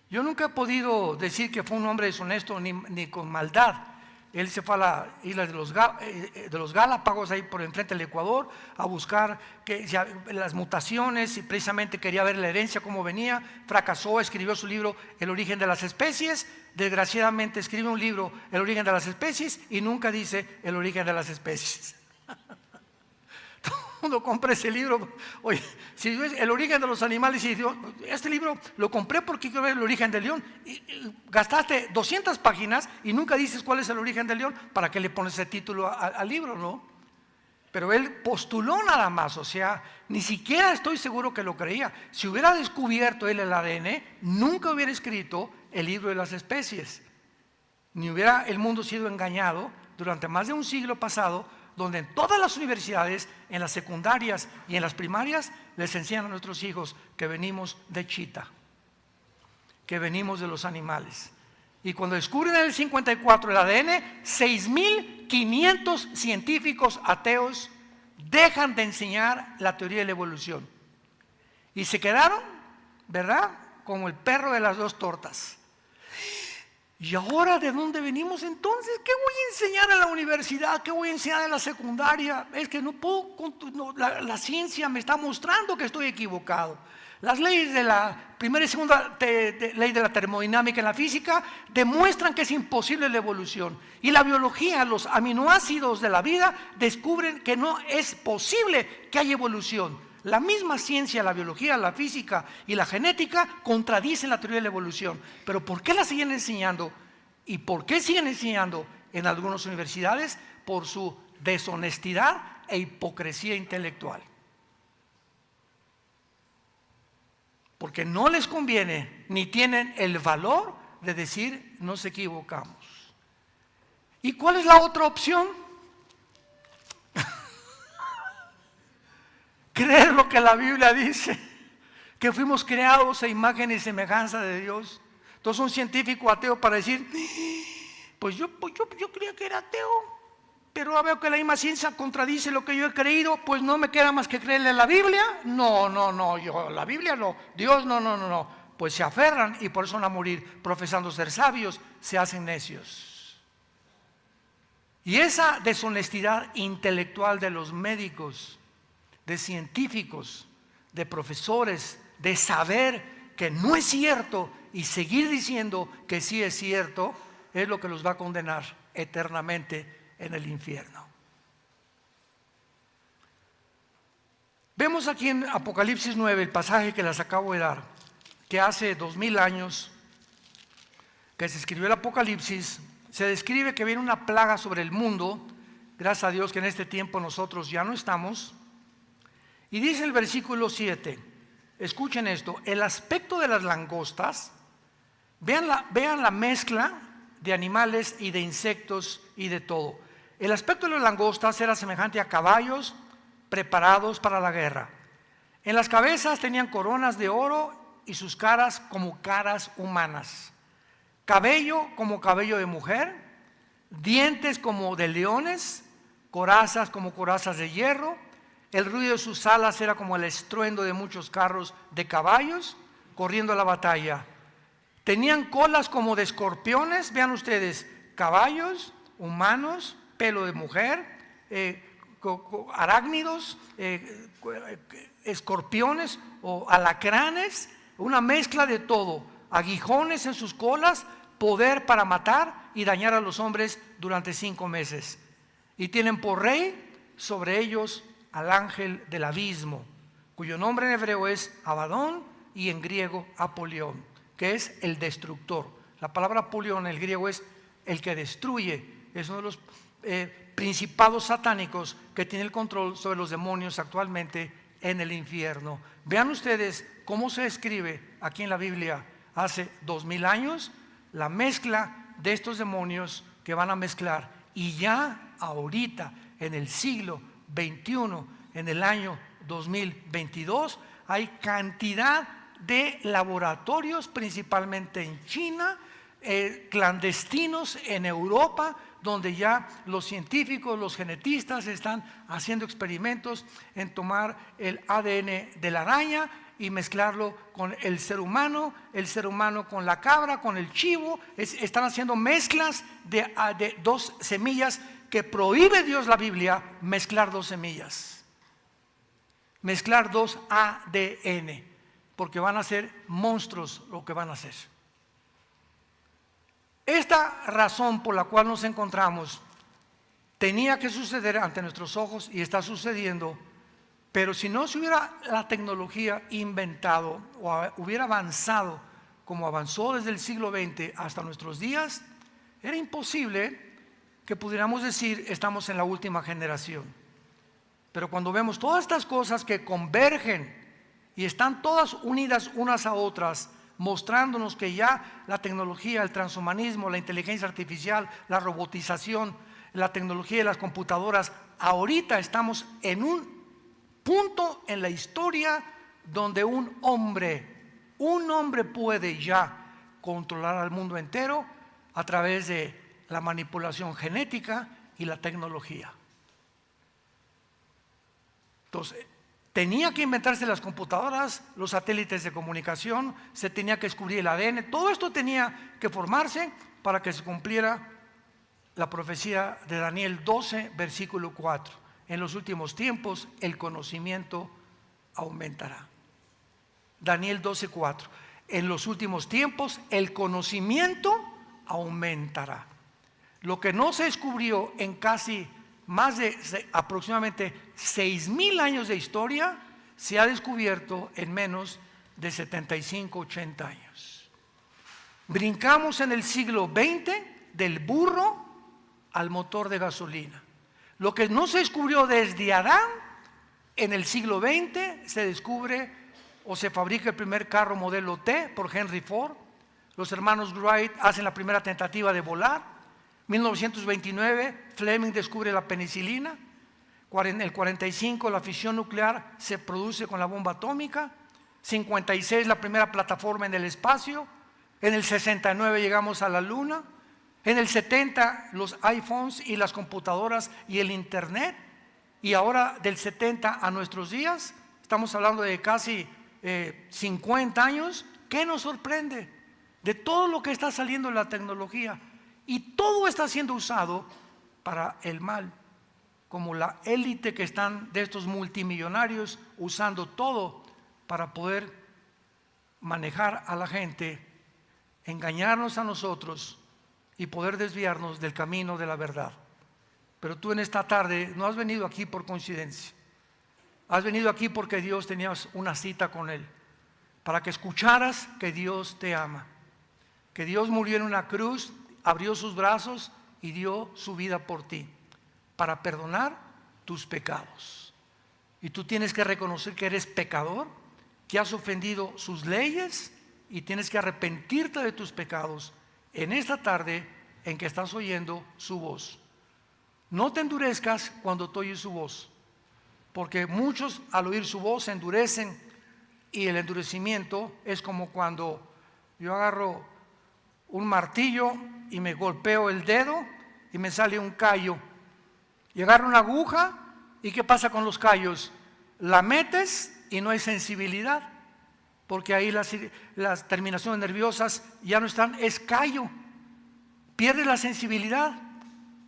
Yo nunca he podido decir que fue un hombre deshonesto ni con maldad. Él se fue a la isla de los Galápagos, ahí por enfrente del Ecuador, a buscar las mutaciones, y precisamente quería ver la herencia, cómo venía. Fracasó, escribió su libro El origen de las especies. Desgraciadamente escribe un libro, El origen de las especies, y nunca dice el origen de las especies. Todo el mundo compra ese libro. Oye, si ves El origen de los animales, y digo, este libro lo compré porque quiero ver el origen del león, y gastaste 200 páginas y nunca dices cuál es el origen del león. ¿Para qué le pones ese título al libro, no? Pero él postuló nada más, o sea, ni siquiera estoy seguro que lo creía. Si hubiera descubierto él el ADN, nunca hubiera escrito el libro de las especies, ni hubiera el mundo sido engañado durante más de un siglo pasado, donde en todas las universidades, en las secundarias y en las primarias, les enseñan a nuestros hijos que venimos de Chita, que venimos de los animales. Y cuando descubren en el 54 el ADN, 6.500 científicos ateos dejan de enseñar la teoría de la evolución. Y se quedaron, ¿verdad?, como el perro de las dos tortas. ¿Y ahora de dónde venimos entonces? ¿Qué voy a enseñar en la universidad? ¿Qué voy a enseñar en la secundaria? Es que no puedo, la ciencia me está mostrando que estoy equivocado. Las leyes de la primera y segunda ley de la termodinámica en la física demuestran que es imposible la evolución. Y la biología, los aminoácidos de la vida, descubren que no es posible que haya evolución. La misma ciencia, la biología, la física y la genética contradicen la teoría de la evolución. Pero ¿por qué la siguen enseñando? ¿Y por qué siguen enseñando en algunas universidades? Por su deshonestidad e hipocresía intelectual. Porque no les conviene, ni tienen el valor de decir nos equivocamos. ¿Y cuál es la otra opción? Creer lo que la Biblia dice, que fuimos creados a imagen y semejanza de Dios. Entonces un científico ateo para decir, pues yo creía que era ateo, pero ahora veo que la misma ciencia contradice lo que yo he creído, pues no me queda más que creerle a la Biblia. No, yo la Biblia no, Dios no. Pues se aferran y por eso van a morir profesando ser sabios, se hacen necios. Y esa deshonestidad intelectual de los médicos, de científicos, de profesores, de saber que no es cierto y seguir diciendo que sí es cierto, es lo que los va a condenar eternamente en el infierno. Vemos aquí en Apocalipsis 9, el pasaje que les acabo de dar, que hace 2000 años que se escribió el Apocalipsis, se describe que viene una plaga sobre el mundo. Gracias a Dios que en este tiempo nosotros ya no estamos. Y dice el versículo 7, escuchen esto, el aspecto de las langostas, vean la mezcla de animales y de insectos y de todo. El aspecto de las langostas era semejante a caballos preparados para la guerra. En las cabezas tenían coronas de oro y sus caras como caras humanas. Cabello como cabello de mujer, dientes como de leones, corazas como corazas de hierro. El ruido de sus alas era como el estruendo de muchos carros de caballos corriendo a la batalla. Tenían colas como de escorpiones, vean ustedes, caballos, humanos, pelo de mujer, arácnidos, escorpiones o alacranes, una mezcla de todo, aguijones en sus colas, poder para matar y dañar a los hombres durante 5 meses. Y tienen por rey sobre ellos al ángel del abismo, cuyo nombre en hebreo es Abadón y en griego Apolión, que es el destructor. La palabra Apolión en el griego es el que destruye, es uno de los principados satánicos que tiene el control sobre los demonios actualmente en el infierno. Vean ustedes cómo se escribe aquí en la Biblia hace 2000 años la mezcla de estos demonios que van a mezclar, y ya ahorita en el siglo XXI, en el año 2022, hay cantidad de laboratorios, principalmente en China, clandestinos en Europa, donde ya los científicos, los genetistas están haciendo experimentos en tomar el ADN de la araña y mezclarlo con el ser humano con la cabra, con el chivo. Están haciendo mezclas de dos semillas que prohíbe Dios, la Biblia, mezclar dos semillas, mezclar dos ADN, porque van a ser monstruos lo que van a hacer. Esta razón por la cual nos encontramos tenía que suceder ante nuestros ojos y está sucediendo, pero si no se hubiera la tecnología inventado o hubiera avanzado como avanzó desde el siglo XX hasta nuestros días, era imposible que pudiéramos decir estamos en la última generación. Pero cuando vemos todas estas cosas que convergen y están todas unidas unas a otras, mostrándonos que ya la tecnología, el transhumanismo, la inteligencia artificial, la robotización, la tecnología de las computadoras, ahorita estamos en un punto en la historia donde un hombre puede ya controlar al mundo entero a través de la manipulación genética y la tecnología. Entonces, tenía que inventarse las computadoras, los satélites de comunicación, se tenía que descubrir el ADN, todo esto tenía que formarse para que se cumpliera la profecía de Daniel 12, versículo 4. En los últimos tiempos el conocimiento aumentará. Daniel 12, 4. En los últimos tiempos el conocimiento aumentará. Lo que no se descubrió en casi más de aproximadamente 6,000 años de historia, se ha descubierto en menos de 75, 80 años. Brincamos en el siglo XX del burro al motor de gasolina. Lo que no se descubrió desde Adán, en el siglo XX se descubre o se fabrica el primer carro modelo T por Henry Ford. Los hermanos Wright hacen la primera tentativa de volar. 1929 Fleming descubre la penicilina. En el 45 la fisión nuclear se produce con la bomba atómica. 56 la primera plataforma en el espacio. En el 69 llegamos a la luna. En el 70 los iPhones y las computadoras y el internet. Y ahora del 70 a nuestros días estamos hablando de casi 50 años. ¿Qué nos sorprende? De todo lo que está saliendo en la tecnología. Y todo está siendo usado para el mal, como la élite que están de estos multimillonarios usando todo para poder manejar a la gente, engañarnos a nosotros y poder desviarnos del camino de la verdad. Pero tú en esta tarde no has venido aquí por coincidencia, has venido aquí porque Dios tenías una cita con Él, para que escucharas que Dios te ama, que Dios murió en una cruz, abrió sus brazos y dio su vida por ti, para perdonar tus pecados. Y tú tienes que reconocer que eres pecador, que has ofendido sus leyes y tienes que arrepentirte de tus pecados en esta tarde en que estás oyendo su voz. No te endurezcas cuando tú oyes su voz, porque muchos al oír su voz se endurecen, y el endurecimiento es como cuando yo agarro un martillo y me golpeo el dedo y me sale un callo, y agarro una aguja y ¿qué pasa con los callos? La metes y no hay sensibilidad, porque ahí las terminaciones nerviosas ya no están, es callo, pierde la sensibilidad.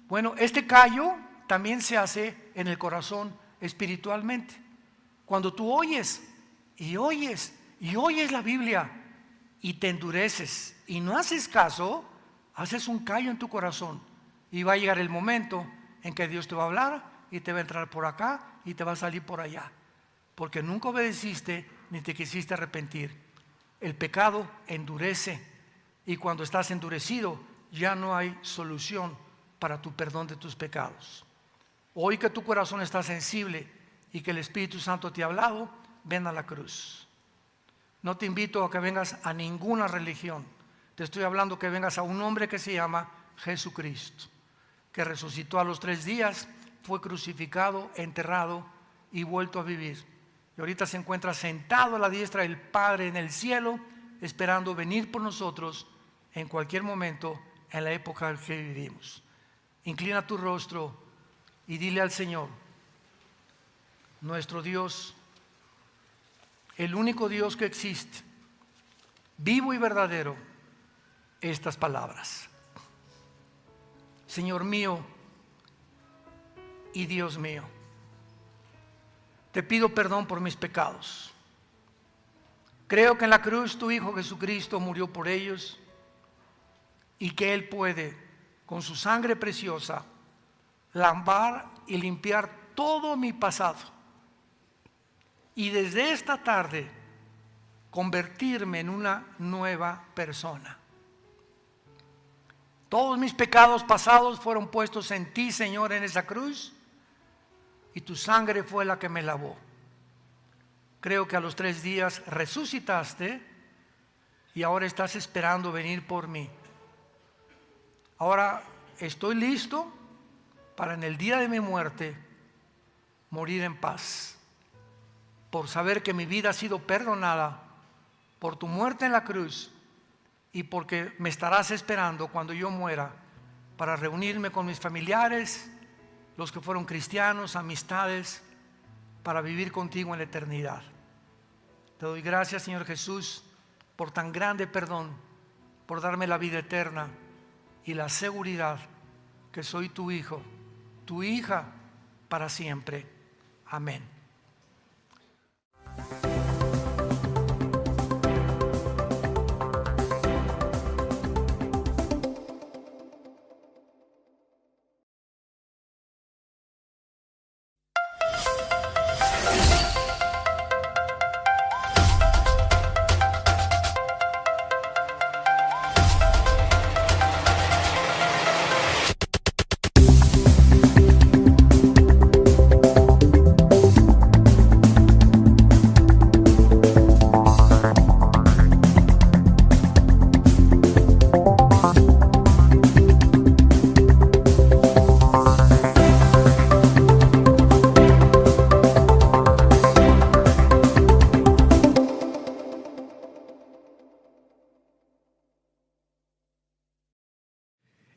Bueno, este callo también se hace en el corazón espiritualmente. Cuando tú oyes y oyes y oyes la Biblia y te endureces y no haces caso, haces un callo en tu corazón, y va a llegar el momento en que Dios te va a hablar y te va a entrar por acá y te va a salir por allá, porque nunca obedeciste ni te quisiste arrepentir. El pecado endurece, y cuando estás endurecido ya no hay solución para tu perdón de tus pecados. Hoy que tu corazón está sensible y que el Espíritu Santo te ha hablado, ven a la cruz. No te invito a que vengas a ninguna religión. Te estoy hablando que vengas a un hombre que se llama Jesucristo, que resucitó a los 3 días, fue crucificado, enterrado y vuelto a vivir. Y ahorita se encuentra sentado a la diestra del Padre en el cielo, esperando venir por nosotros en cualquier momento en la época en que vivimos. Inclina tu rostro y dile al Señor, nuestro Dios, el único Dios que existe, vivo y verdadero, estas palabras. Señor mío y Dios mío, te pido perdón por mis pecados. Creo que en la cruz tu Hijo Jesucristo murió por ellos y que Él puede, con su sangre preciosa, lavar y limpiar todo mi pasado. Y desde esta tarde, convertirme en una nueva persona. Todos mis pecados pasados fueron puestos en ti, Señor, en esa cruz, y tu sangre fue la que me lavó. Creo que a los 3 días resucitaste y ahora estás esperando venir por mí. Ahora estoy listo para en el día de mi muerte morir en paz, por saber que mi vida ha sido perdonada por tu muerte en la cruz y porque me estarás esperando cuando yo muera para reunirme con mis familiares, los que fueron cristianos, amistades, para vivir contigo en la eternidad. Te doy gracias, Señor Jesús, por tan grande perdón, por darme la vida eterna y la seguridad que soy tu hijo, tu hija para siempre. Amén.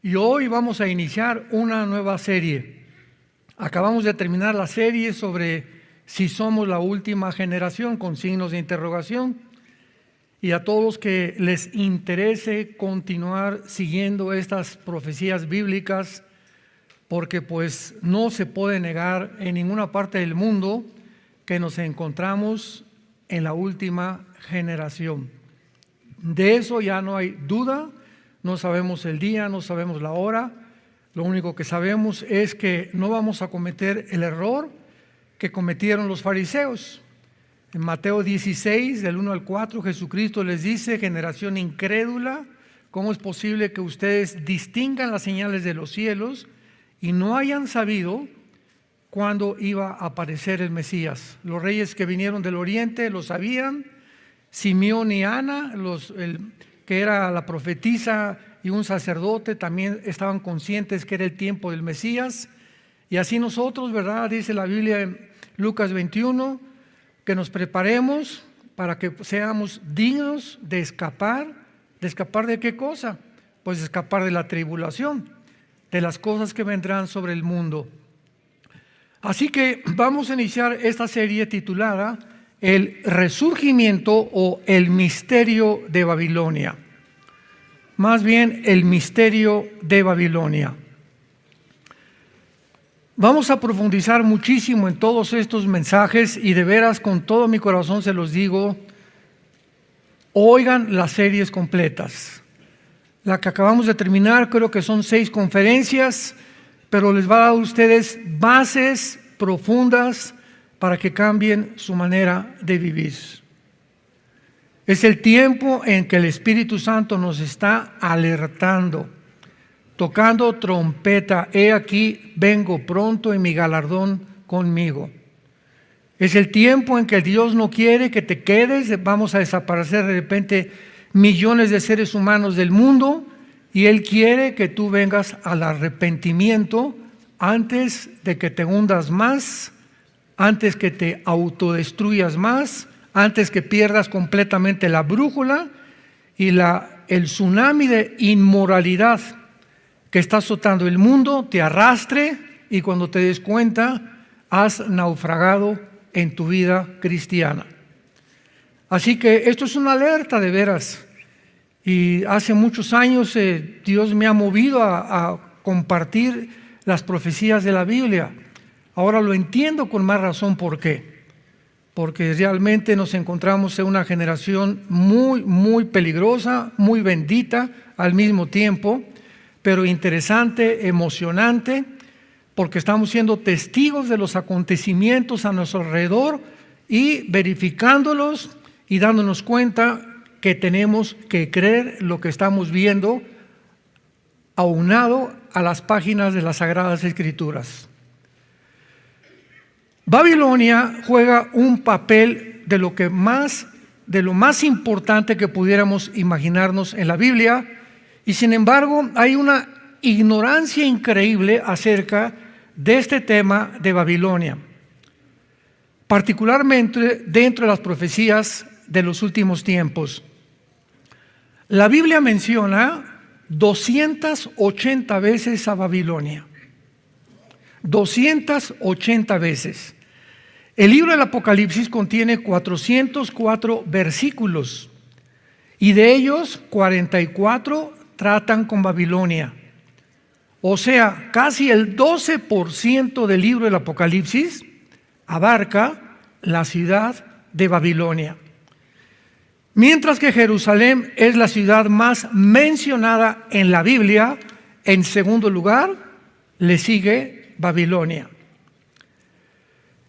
Y hoy vamos a iniciar una nueva serie. Acabamos de terminar la serie sobre si somos la última generación, con signos de interrogación. Y a todos los que les interese continuar siguiendo estas profecías bíblicas, porque pues no se puede negar en ninguna parte del mundo que nos encontramos en la última generación. De eso ya no hay duda. No sabemos el día, no sabemos la hora. Lo único que sabemos es que no vamos a cometer el error que cometieron los fariseos. En Mateo 16, del 1 al 4, Jesucristo les dice: generación incrédula, ¿cómo es posible que ustedes distingan las señales de los cielos y no hayan sabido cuándo iba a aparecer el Mesías? Los reyes que vinieron del oriente lo sabían. Simeón y Ana, que era la profetisa y un sacerdote, también estaban conscientes que era el tiempo del Mesías. Y así nosotros, ¿verdad? Dice la Biblia en Lucas 21, que nos preparemos para que seamos dignos de escapar. ¿De escapar de qué cosa? Pues de escapar de la tribulación, de las cosas que vendrán sobre el mundo. Así que vamos a iniciar esta serie titulada El resurgimiento o el misterio de Babilonia. Más bien, el misterio de Babilonia. Vamos a profundizar muchísimo en todos estos mensajes y de veras con todo mi corazón se los digo, oigan las series completas. La que acabamos de terminar creo que son 6 conferencias, pero les va a dar a ustedes bases profundas para que cambien su manera de vivir. Es el tiempo en que el Espíritu Santo nos está alertando tocando trompeta, he aquí, vengo pronto y mi galardón conmigo. Es el tiempo en que Dios no quiere que te quedes, vamos a desaparecer de repente millones de seres humanos del mundo, y Él quiere que tú vengas al arrepentimiento antes de que te hundas más, antes que te autodestruyas más, antes que pierdas completamente la brújula y el tsunami de inmoralidad que está azotando el mundo te arrastre, y cuando te des cuenta has naufragado en tu vida cristiana. Así que esto es una alerta de veras, y hace muchos años Dios me ha movido a compartir las profecías de la Biblia. Ahora lo entiendo con más razón. ¿Por qué? Porque realmente nos encontramos en una generación muy, muy peligrosa, muy bendita al mismo tiempo, pero interesante, emocionante, porque estamos siendo testigos de los acontecimientos a nuestro alrededor y verificándolos y dándonos cuenta que tenemos que creer lo que estamos viendo, aunado a las páginas de las Sagradas Escrituras. Babilonia juega un papel de lo más importante que pudiéramos imaginarnos en la Biblia, y sin embargo hay una ignorancia increíble acerca de este tema de Babilonia, particularmente dentro de las profecías de los últimos tiempos. La Biblia menciona 280 veces a Babilonia. 280 veces. El libro del Apocalipsis contiene 404 versículos, y de ellos 44 tratan con Babilonia. O sea, casi el 12% del libro del Apocalipsis abarca la ciudad de Babilonia. Mientras que Jerusalén es la ciudad más mencionada en la Biblia, en segundo lugar le sigue Babilonia.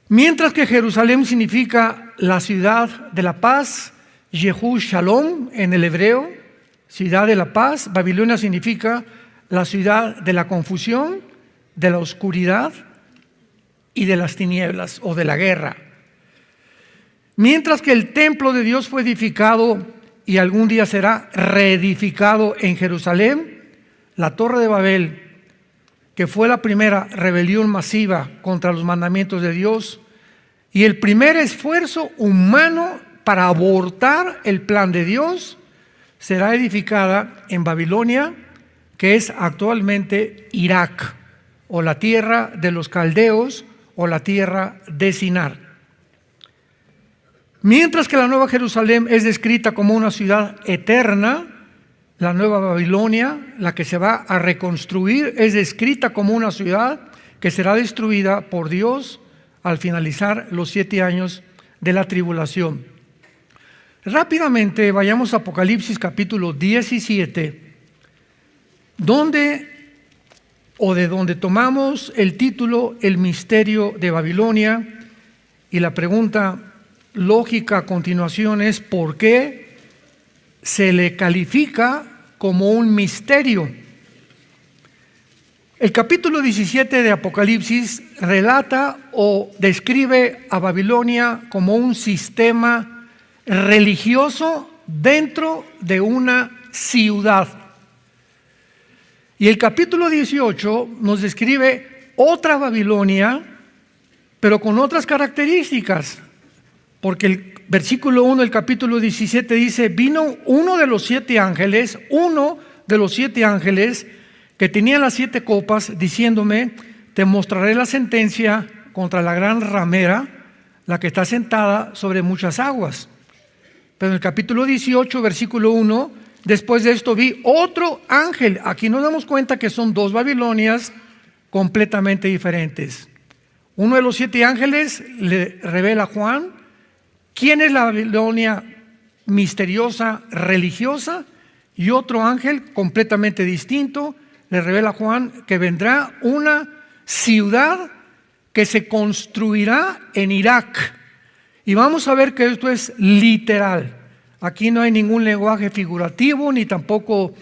Mientras que Jerusalén significa la ciudad de la paz, Yehu Shalom en el hebreo, ciudad de la paz, Babilonia significa la ciudad de la confusión, de la oscuridad y de las tinieblas o de la guerra. Mientras que el templo de Dios fue edificado y algún día será reedificado en Jerusalén, la Torre de Babel, que fue la primera rebelión masiva contra los mandamientos de Dios y el primer esfuerzo humano para abortar el plan de Dios, será edificada en Babilonia, que es actualmente Irak, o la tierra de los caldeos, o la tierra de Sinar. Mientras que la Nueva Jerusalén es descrita como una ciudad eterna, la Nueva Babilonia, la que se va a reconstruir, es descrita como una ciudad que será destruida por Dios al finalizar los 7 años de la tribulación. Rápidamente vayamos a Apocalipsis capítulo 17, de donde tomamos el título El misterio de Babilonia, y la pregunta lógica a continuación es: ¿por qué se le califica como un misterio? El capítulo 17 de Apocalipsis relata o describe a Babilonia como un sistema religioso dentro de una ciudad. Y el capítulo 18 nos describe otra Babilonia, pero con otras características. Porque el versículo 1 del capítulo 17 dice: vino uno de los 7 ángeles que tenía las 7 copas, diciéndome: te mostraré la sentencia contra la gran ramera, la que está sentada sobre muchas aguas. Pero en el capítulo 18, versículo 1, después de esto vi otro ángel. Aquí nos damos cuenta que son 2 Babilonias completamente diferentes. Uno de los 7 ángeles le revela a Juan quién es la Babilonia misteriosa, religiosa, y otro ángel completamente distinto le revela a Juan que vendrá una ciudad que se construirá en Irak. Y vamos a ver que esto es literal. Aquí no hay ningún lenguaje figurativo, ni tampoco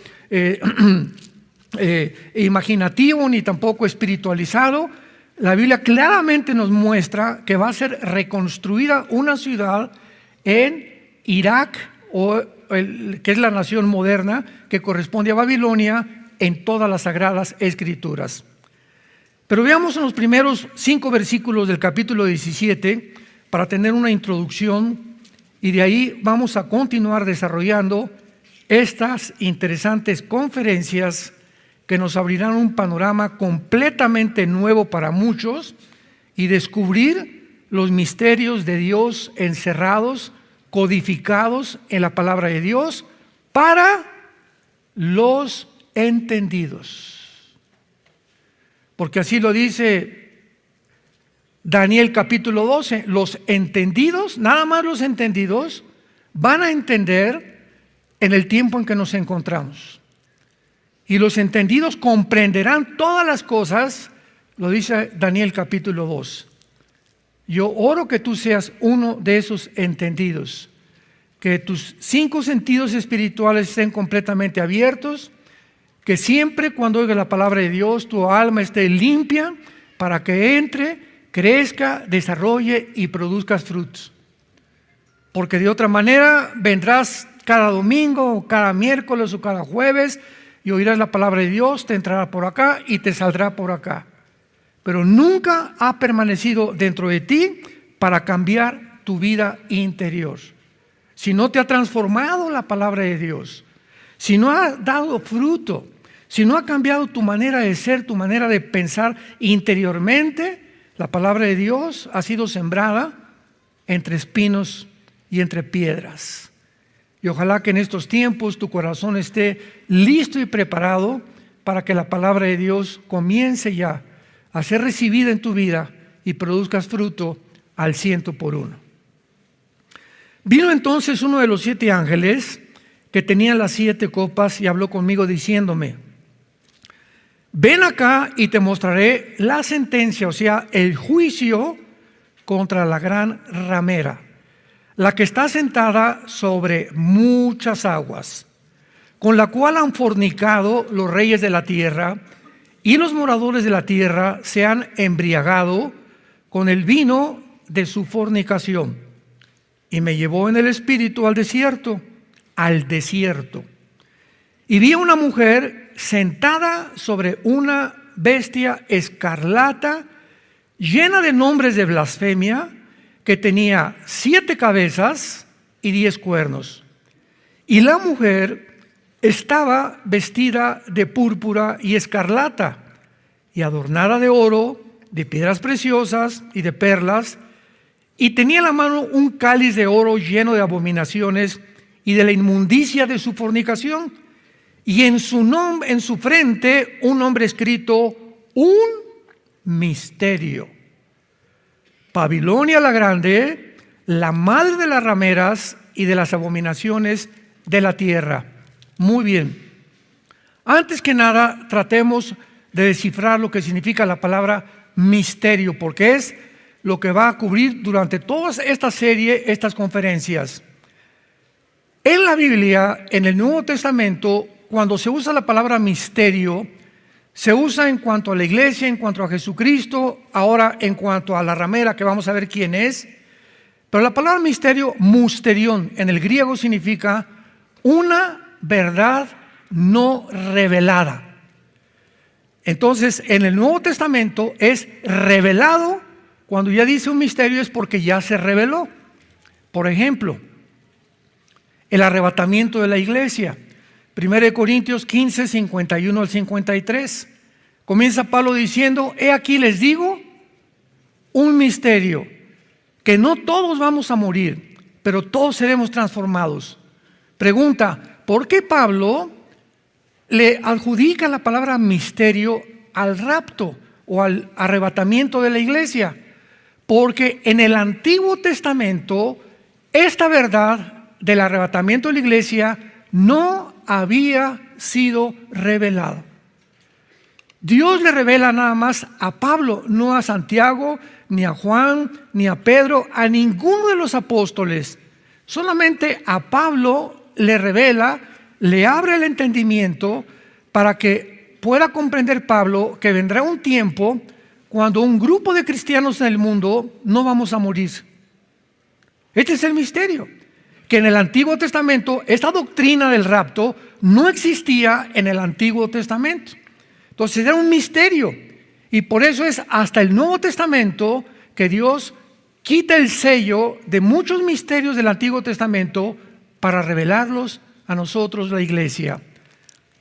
imaginativo ni tampoco espiritualizado. La Biblia claramente nos muestra que va a ser reconstruida una ciudad en Irak, que es la nación moderna que corresponde a Babilonia, en todas las sagradas escrituras. Pero veamos en los primeros 5 versículos del capítulo 17 para tener una introducción, y de ahí vamos a continuar desarrollando estas interesantes conferencias que nos abrirán un panorama completamente nuevo para muchos y descubrir los misterios de Dios encerrados, codificados en la palabra de Dios para los entendidos. Porque así lo dice Daniel capítulo 12, los entendidos, nada más los entendidos, van a entender en el tiempo en que nos encontramos. Y los entendidos comprenderán todas las cosas, lo dice Daniel capítulo 2. Yo oro que tú seas uno de esos entendidos, que tus 5 sentidos espirituales estén completamente abiertos, que siempre cuando oiga la palabra de Dios tu alma esté limpia para que entre, crezca, desarrolle y produzcas frutos. Porque de otra manera vendrás cada domingo, cada miércoles o cada jueves y oirás la palabra de Dios, te entrará por acá y te saldrá por acá. Pero nunca ha permanecido dentro de ti para cambiar tu vida interior. Si no te ha transformado la palabra de Dios, si no ha dado fruto, si no ha cambiado tu manera de ser, tu manera de pensar interiormente, la palabra de Dios ha sido sembrada entre espinos y entre piedras. Y ojalá que en estos tiempos tu corazón esté listo y preparado para que la palabra de Dios comience ya a ser recibida en tu vida y produzcas fruto al 100%. Vino entonces uno de los 7 ángeles que tenía las 7 copas y habló conmigo diciéndome: ven acá y te mostraré la sentencia, o sea, el juicio contra la gran ramera, la que está sentada sobre muchas aguas, con la cual han fornicado los reyes de la tierra, y los moradores de la tierra se han embriagado con el vino de su fornicación. Y me llevó en el espíritu al desierto, y vi a una mujer sentada sobre una bestia escarlata, llena de nombres de blasfemia, que tenía 7 cabezas y 10 cuernos. Y la mujer estaba vestida de púrpura y escarlata, y adornada de oro, de piedras preciosas y de perlas, y tenía en la mano un cáliz de oro lleno de abominaciones y de la inmundicia de su fornicación, y en su frente un nombre escrito: un misterio. Babilonia la grande, la madre de las rameras y de las abominaciones de la tierra. Muy bien. Antes que nada, tratemos de descifrar lo que significa la palabra misterio, porque es lo que va a cubrir durante toda esta serie, estas conferencias. En la Biblia, en el Nuevo Testamento, cuando se usa la palabra misterio, se usa en cuanto a la iglesia, en cuanto a Jesucristo, ahora en cuanto a la ramera, que vamos a ver quién es. Pero la palabra misterio, musterión, en el griego significa una verdad no revelada. Entonces, en el Nuevo Testamento es revelado. Cuando ya dice un misterio es porque ya se reveló. Por ejemplo, el arrebatamiento de la iglesia. 1 Corintios 15, 51 al 53. Comienza Pablo diciendo: he aquí les digo un misterio, que no todos vamos a morir, pero todos seremos transformados. Pregunta: ¿por qué Pablo le adjudica la palabra misterio al rapto o al arrebatamiento de la iglesia? Porque en el Antiguo Testamento esta verdad del arrebatamiento de la iglesia no había sido revelado. Dios le revela nada más a Pablo, no a Santiago, ni a Juan, ni a Pedro, a ninguno de los apóstoles. Solamente a Pablo le revela, le abre el entendimiento para que pueda comprender Pablo que vendrá un tiempo cuando un grupo de cristianos en el mundo no vamos a morir. Este es el misterio, que en el Antiguo Testamento esta doctrina del rapto no existía en el Antiguo Testamento. Entonces era un misterio, y por eso es hasta el Nuevo Testamento que Dios quita el sello de muchos misterios del Antiguo Testamento para revelarlos a nosotros, la iglesia.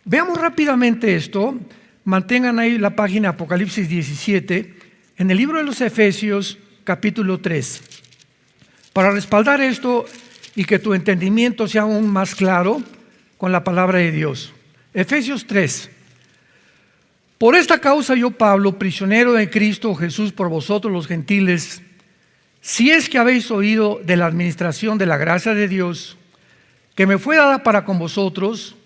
Veamos rápidamente esto. Mantengan ahí la página Apocalipsis 17, en el libro de los Efesios, capítulo 3. Para respaldar esto y que tu entendimiento sea aún más claro con la palabra de Dios. Efesios 3. Por esta causa yo, Pablo, prisionero de Cristo Jesús por vosotros los gentiles, si es que habéis oído de la administración de la gracia de Dios, que me fue dada para con vosotros,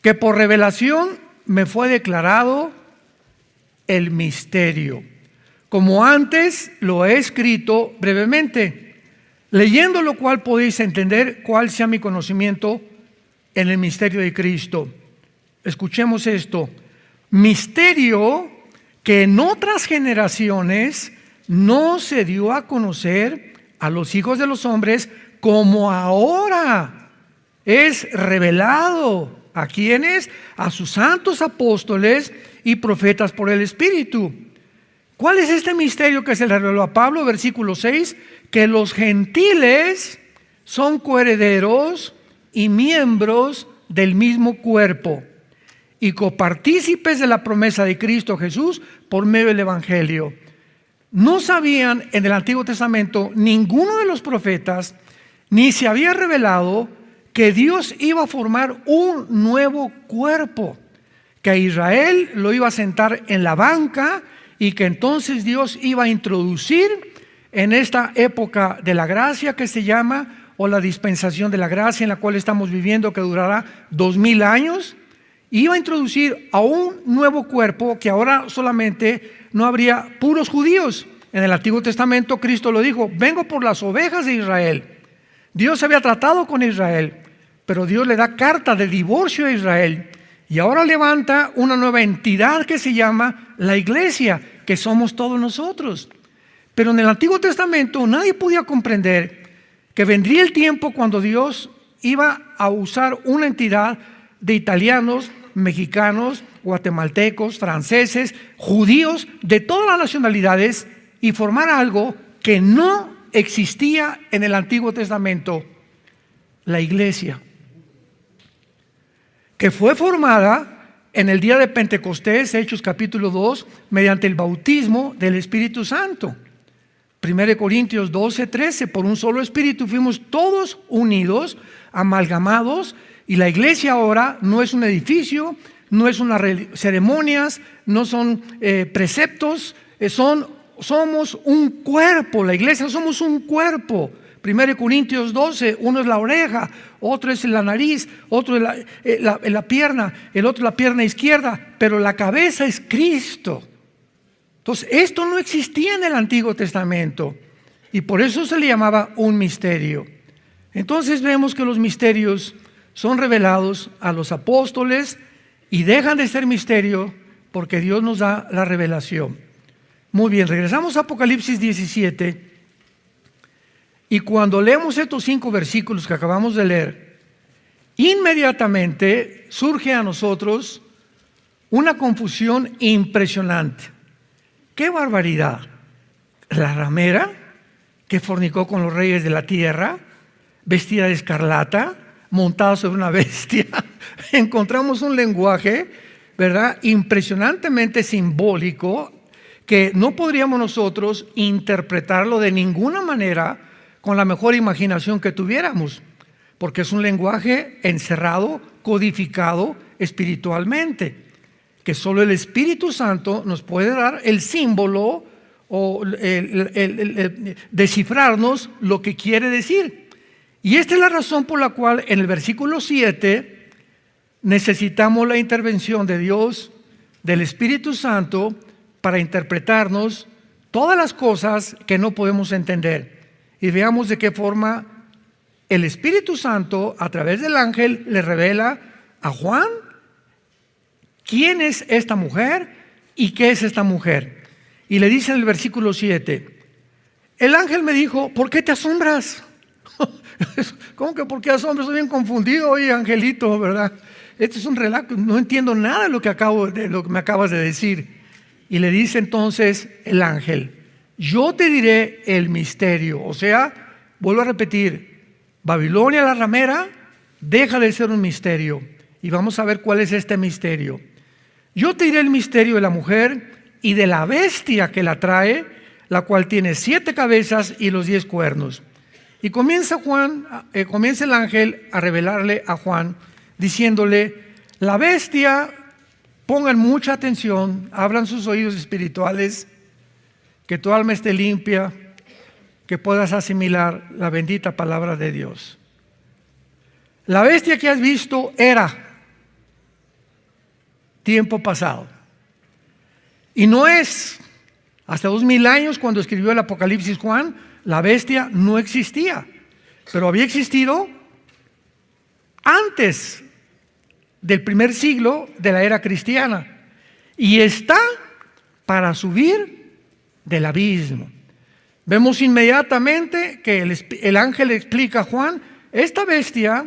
que por revelación me fue declarado el misterio, como antes lo he escrito brevemente, leyendo lo cual podéis entender cuál sea mi conocimiento en el misterio de Cristo. Escuchemos esto: misterio que en otras generaciones no se dio a conocer a los hijos de los hombres, como ahora es revelado. ¿A quiénes? A sus santos apóstoles y profetas por el Espíritu. ¿Cuál es este misterio que se le reveló a Pablo? Versículo 6, que los gentiles son coherederos y miembros del mismo cuerpo y copartícipes de la promesa de Cristo Jesús por medio del Evangelio. No sabían en el Antiguo Testamento ninguno de los profetas, ni se había revelado que Dios iba a formar un nuevo cuerpo, que a Israel lo iba a sentar en la banca y que entonces Dios iba a introducir en esta época de la gracia que se llama, o la dispensación de la gracia en la cual estamos viviendo, que durará 2000 años, iba a introducir a un nuevo cuerpo que ahora solamente no habría puros judíos. En el Antiguo Testamento Cristo lo dijo: vengo por las ovejas de Israel. Dios había tratado con Israel, pero Dios le da carta de divorcio a Israel y ahora levanta una nueva entidad que se llama la iglesia, que somos todos nosotros. Pero en el Antiguo Testamento nadie podía comprender que vendría el tiempo cuando Dios iba a usar una entidad de italianos, mexicanos, guatemaltecos, franceses, judíos, de todas las nacionalidades, y formar algo que no existía en el Antiguo Testamento: la iglesia, que fue formada en el día de Pentecostés, Hechos capítulo 2, mediante el bautismo del Espíritu Santo. 1 Corintios 12, 13, por un solo Espíritu fuimos todos unidos, amalgamados, y la iglesia ahora no es un edificio, no es unas ceremonias, no son preceptos, somos un cuerpo. La iglesia somos un cuerpo. 1 Corintios 12, uno es la oreja, otro es la nariz, otro es la pierna, el otro la pierna izquierda, pero la cabeza es Cristo. Entonces, esto no existía en el Antiguo Testamento y por eso se le llamaba un misterio. Entonces vemos que los misterios son revelados a los apóstoles y dejan de ser misterio porque Dios nos da la revelación. Muy bien, regresamos a Apocalipsis 17. Y cuando leemos estos 5 versículos que acabamos de leer, inmediatamente surge a nosotros una confusión impresionante. ¡Qué barbaridad! La ramera que fornicó con los reyes de la tierra, vestida de escarlata, montada sobre una bestia. Encontramos un lenguaje, ¿verdad?, impresionantemente simbólico, que no podríamos nosotros interpretarlo de ninguna manera con la mejor imaginación que tuviéramos, porque es un lenguaje encerrado, codificado espiritualmente, que solo el Espíritu Santo nos puede dar el símbolo o descifrarnos lo que quiere decir. Y esta es la razón por la cual en el versículo 7 necesitamos la intervención de Dios, del Espíritu Santo, para interpretarnos todas las cosas que no podemos entender. Y veamos de qué forma el Espíritu Santo, a través del ángel, le revela a Juan ¿quién es esta mujer y qué es esta mujer? Y le dice en el versículo 7, el ángel me dijo, ¿por qué te asombras? ¿Cómo que por qué asombras? Estoy bien confundido, oye, angelito, ¿verdad? Este es un relato, no entiendo nada de lo que me acabas de decir. Y le dice entonces el ángel, yo te diré el misterio. O sea, vuelvo a repetir, Babilonia la ramera deja de ser un misterio. Y vamos a ver cuál es este misterio. Yo te diré el misterio de la mujer y de la bestia que la trae, la cual tiene 7 cabezas y los 10 cuernos. Y comienza el ángel a revelarle a Juan, diciéndole, la bestia, pongan mucha atención, abran sus oídos espirituales, que tu alma esté limpia, que puedas asimilar la bendita palabra de Dios. La bestia que has visto era tiempo pasado. Y no es, hasta 2000 años cuando escribió el Apocalipsis Juan, la bestia no existía, pero había existido antes del primer siglo de la era cristiana y está para subir del abismo. Vemos inmediatamente que el ángel explica a Juan, esta bestia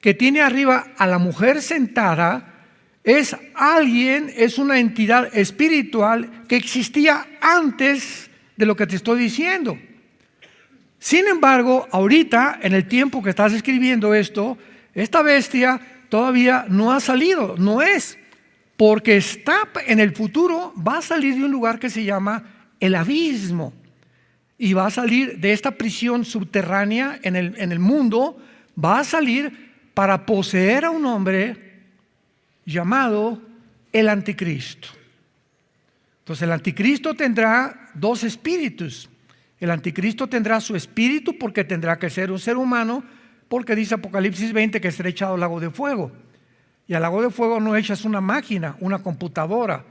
que tiene arriba a la mujer sentada es alguien, es una entidad espiritual que existía antes de lo que te estoy diciendo. Sin embargo, ahorita, en el tiempo que estás escribiendo esto, esta bestia todavía no ha salido, no es, porque está en el futuro, va a salir de un lugar que se llama el abismo y va a salir de esta prisión subterránea en el mundo, va a salir para poseer a un hombre llamado el anticristo. Entonces el anticristo tendrá 2 espíritus. El anticristo tendrá su espíritu porque tendrá que ser un ser humano, porque dice Apocalipsis 20 que será echado al lago de fuego. Y al lago de fuego no echas una máquina, una computadora,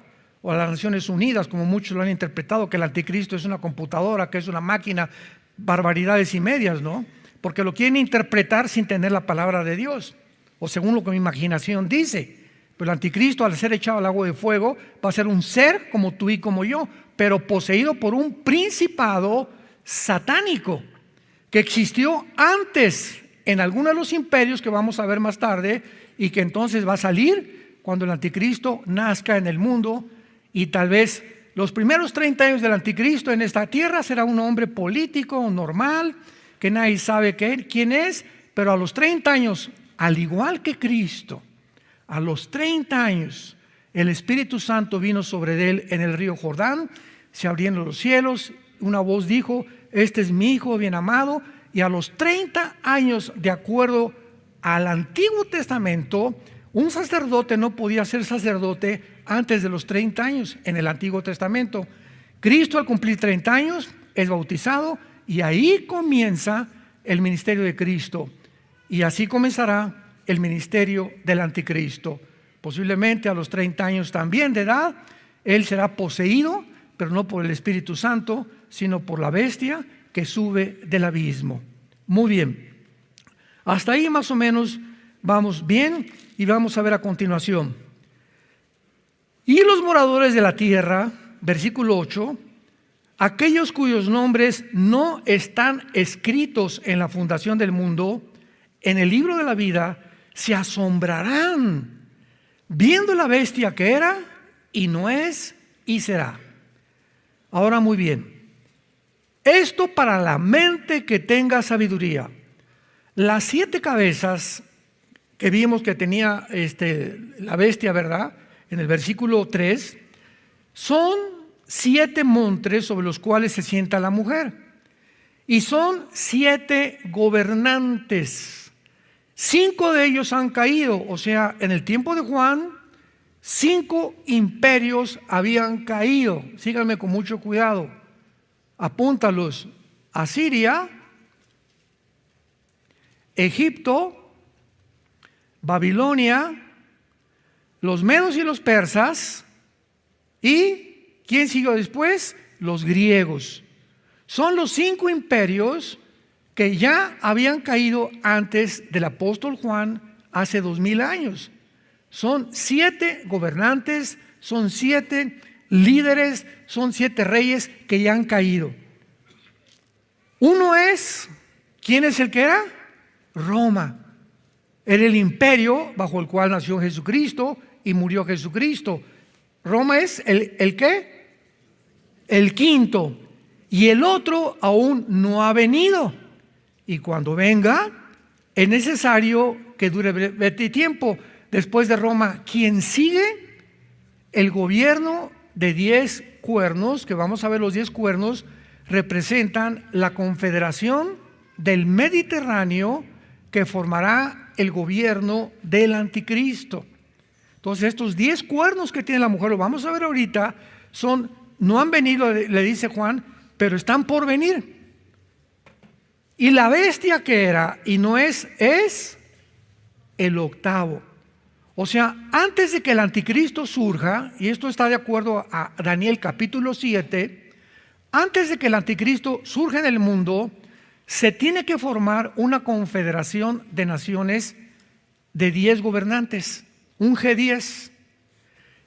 o a las Naciones Unidas, como muchos lo han interpretado, que el anticristo es una computadora, que es una máquina, barbaridades y medias, ¿no? Porque lo quieren interpretar sin tener la palabra de Dios, o según lo que mi imaginación dice. Pero el anticristo, al ser echado al lago de fuego, va a ser un ser como tú y como yo, pero poseído por un principado satánico que existió antes en alguno de los imperios que vamos a ver más tarde y que entonces va a salir cuando el anticristo nazca en el mundo. Y tal vez los primeros 30 años del anticristo en esta tierra será un hombre político, normal, que nadie sabe quién es, pero a los 30 años, al igual que Cristo, a los 30 años, el Espíritu Santo vino sobre él en el río Jordán, se abrieron los cielos, una voz dijo, este es mi Hijo bien amado, y a los 30 años, de acuerdo al Antiguo Testamento, un sacerdote no podía ser sacerdote antes de los 30 años en el Antiguo Testamento. Cristo al cumplir 30 años es bautizado y ahí comienza el ministerio de Cristo. Y así comenzará el ministerio del anticristo. Posiblemente a los 30 años también de edad, él será poseído, pero no por el Espíritu Santo, sino por la bestia que sube del abismo. Muy bien. Hasta ahí más o menos vamos bien y vamos a ver a continuación. Y los moradores de la tierra, versículo 8, aquellos cuyos nombres no están escritos en la fundación del mundo, en el libro de la vida, se asombrarán viendo la bestia que era y no es y será. Ahora muy bien, esto para la mente que tenga sabiduría. Las 7 cabezas que vimos que tenía la bestia, ¿verdad? En el versículo 3, son 7 montes sobre los cuales se sienta la mujer. Y son 7 gobernantes. 5 de ellos han caído, o sea, en el tiempo de Juan, 5 imperios habían caído. Síganme con mucho cuidado. Apúntalos: Asiria, Egipto, Babilonia, los medos y los persas, y ¿quién siguió después? Los griegos. Son los 5 imperios que ya habían caído antes del apóstol Juan hace 2000 años. Son 7 gobernantes, son 7 líderes, son 7 reyes que ya han caído. Uno es, ¿quién es el que era? Roma. Era el imperio bajo el cual nació Jesucristo y murió Jesucristo. Roma es ¿el qué? El quinto. Y el otro aún no ha venido. Y cuando venga, es necesario que dure breve tiempo. Después de Roma, ¿quién sigue? El gobierno de 10 cuernos, que vamos a ver los 10 cuernos, representan la confederación del Mediterráneo que formará el gobierno del anticristo. Entonces estos 10 cuernos que tiene la mujer, lo vamos a ver ahorita, no han venido, le dice Juan, pero están por venir. Y la bestia que era y no es el octavo. O sea, antes de que el anticristo surja, y esto está de acuerdo a Daniel capítulo 7, antes de que el anticristo surja en el mundo, se tiene que formar una confederación de naciones de 10 gobernantes, un G10,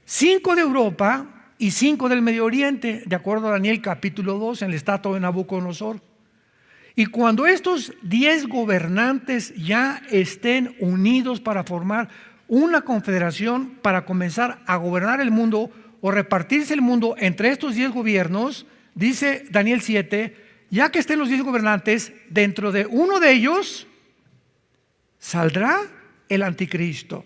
5 de Europa y 5 del Medio Oriente, de acuerdo a Daniel capítulo 2, en el estatua de Nabucodonosor. Y cuando estos 10 gobernantes ya estén unidos para formar una confederación para comenzar a gobernar el mundo o repartirse el mundo entre estos 10 gobiernos, dice Daniel 7, ya que estén los 10 gobernantes, dentro de uno de ellos saldrá el anticristo.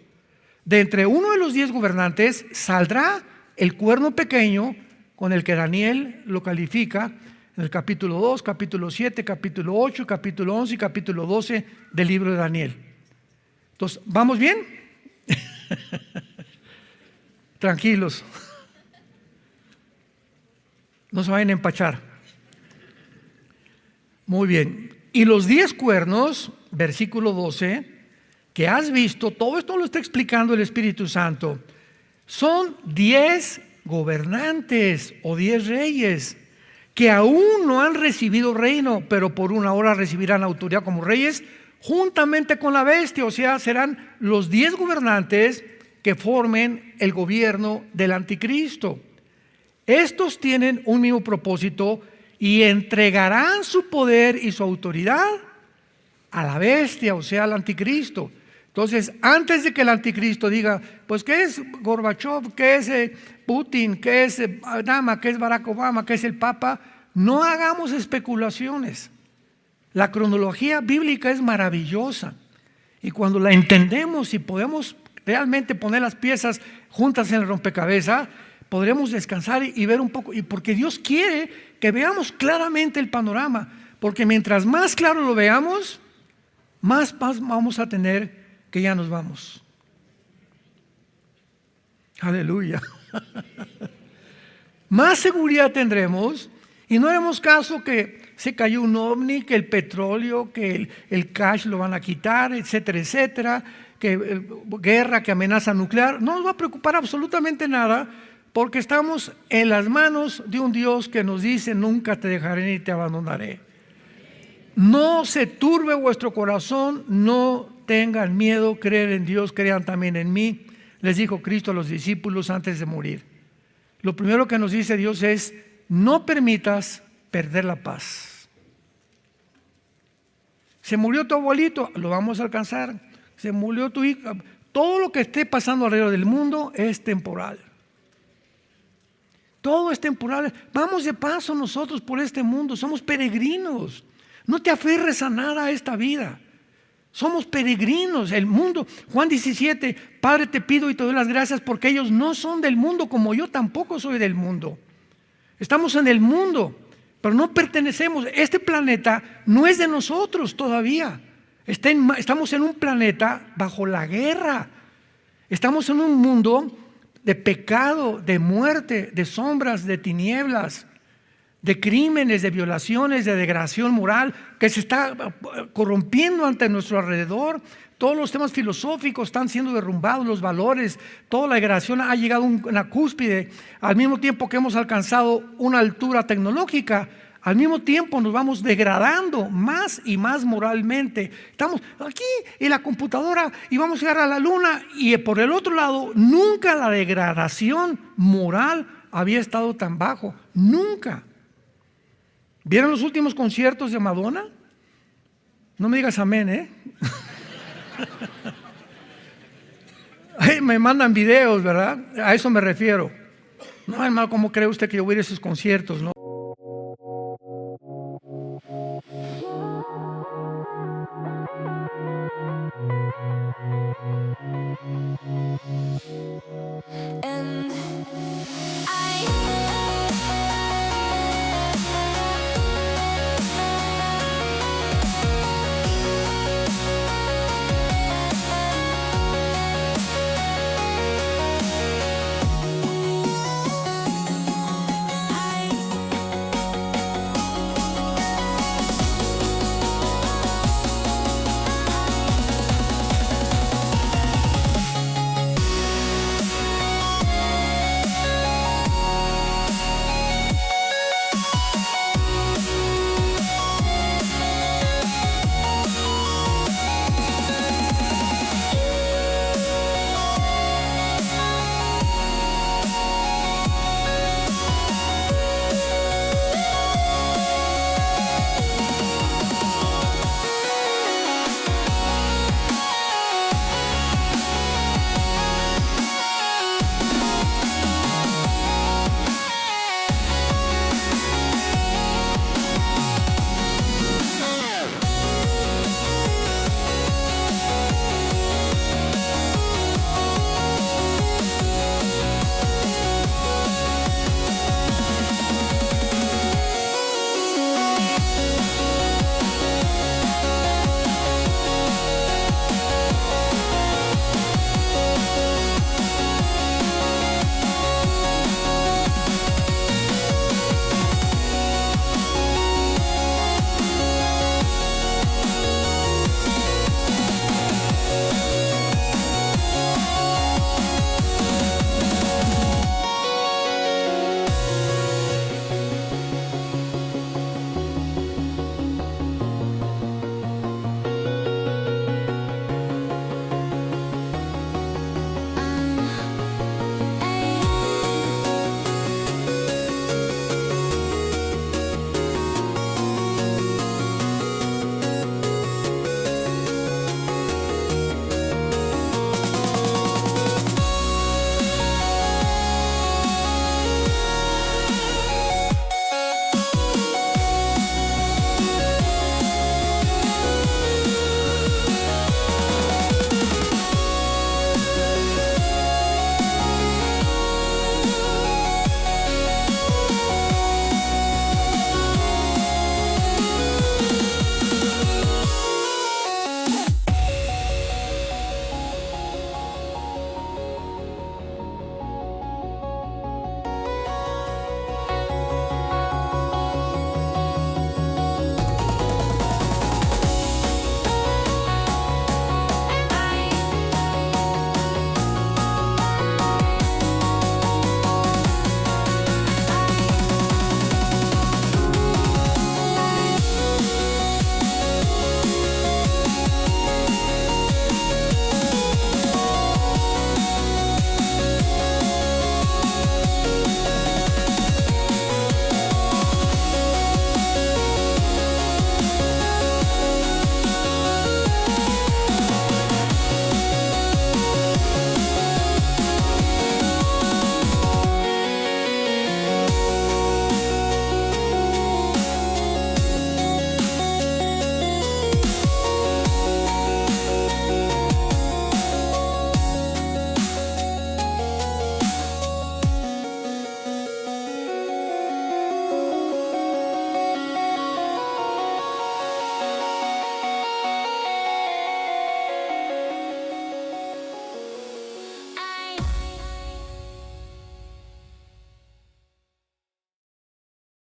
De entre uno de los 10 gobernantes saldrá el cuerno pequeño con el que Daniel lo califica en el capítulo 2, capítulo 7, capítulo 8, capítulo 11 y capítulo 12 del libro de Daniel. Entonces, ¿vamos bien? Tranquilos. No se vayan a empachar. Muy bien. Y los 10 cuernos, versículo 12, que has visto, todo esto lo está explicando el Espíritu Santo, son 10 gobernantes o 10 reyes que aún no han recibido reino, pero por una hora recibirán autoridad como reyes juntamente con la bestia. O sea, serán los 10 gobernantes que formen el gobierno del anticristo. Estos tienen un mismo propósito y entregarán su poder y su autoridad a la bestia, o sea, al anticristo. Entonces, antes de que el anticristo diga, pues, ¿qué es Gorbachev? ¿Qué es Putin? ¿Qué es Obama? ¿Qué es Barack Obama? ¿Qué es el Papa? No hagamos especulaciones. La cronología bíblica es maravillosa. Y cuando la entendemos y podemos realmente poner las piezas juntas en el rompecabezas, podremos descansar y ver un poco. Y porque Dios quiere que veamos claramente el panorama. Porque mientras más claro lo veamos, más paz vamos a tener que ya nos vamos. Aleluya. Más seguridad tendremos y no haremos caso que se cayó un ovni, que el petróleo, que el cash lo van a quitar, etcétera, etcétera, que guerra, que amenaza nuclear. No nos va a preocupar absolutamente nada porque estamos en las manos de un Dios que nos dice: nunca te dejaré ni te abandonaré. No se turbe vuestro corazón, no tengan miedo, creer en Dios, crean también en mí, les dijo Cristo a los discípulos antes de morir. Lo primero que nos dice Dios es: no permitas perder la paz. Se murió tu abuelito, lo vamos a alcanzar. Se murió tu hijo. Todo lo que esté pasando alrededor del mundo es temporal. Todo es temporal. Vamos de paso nosotros por este mundo, somos peregrinos. No te aferres a nada a esta vida. Somos peregrinos, el mundo. Juan 17, Padre, te pido y te doy las gracias porque ellos no son del mundo como yo tampoco soy del mundo. Estamos en el mundo, pero no pertenecemos. Este planeta no es de nosotros todavía. Estamos en un planeta bajo la guerra. Estamos en un mundo de pecado, de muerte, de sombras, de tinieblas, de crímenes, de violaciones, de degradación moral que se está corrompiendo ante nuestro alrededor. Todos los temas filosóficos están siendo derrumbados, los valores, toda la degradación ha llegado a una cúspide. Al mismo tiempo que hemos alcanzado una altura tecnológica, al mismo tiempo nos vamos degradando más y más moralmente. Estamos aquí en la computadora y vamos a llegar a la luna, y por el otro lado, nunca la degradación moral había estado tan bajo, nunca. ¿Vieron los últimos conciertos de Madonna? No me digas amén, ¿eh? Ay, me mandan videos, ¿verdad? A eso me refiero. No, hermano, ¿cómo cree usted que yo voy a ir a esos conciertos? No. And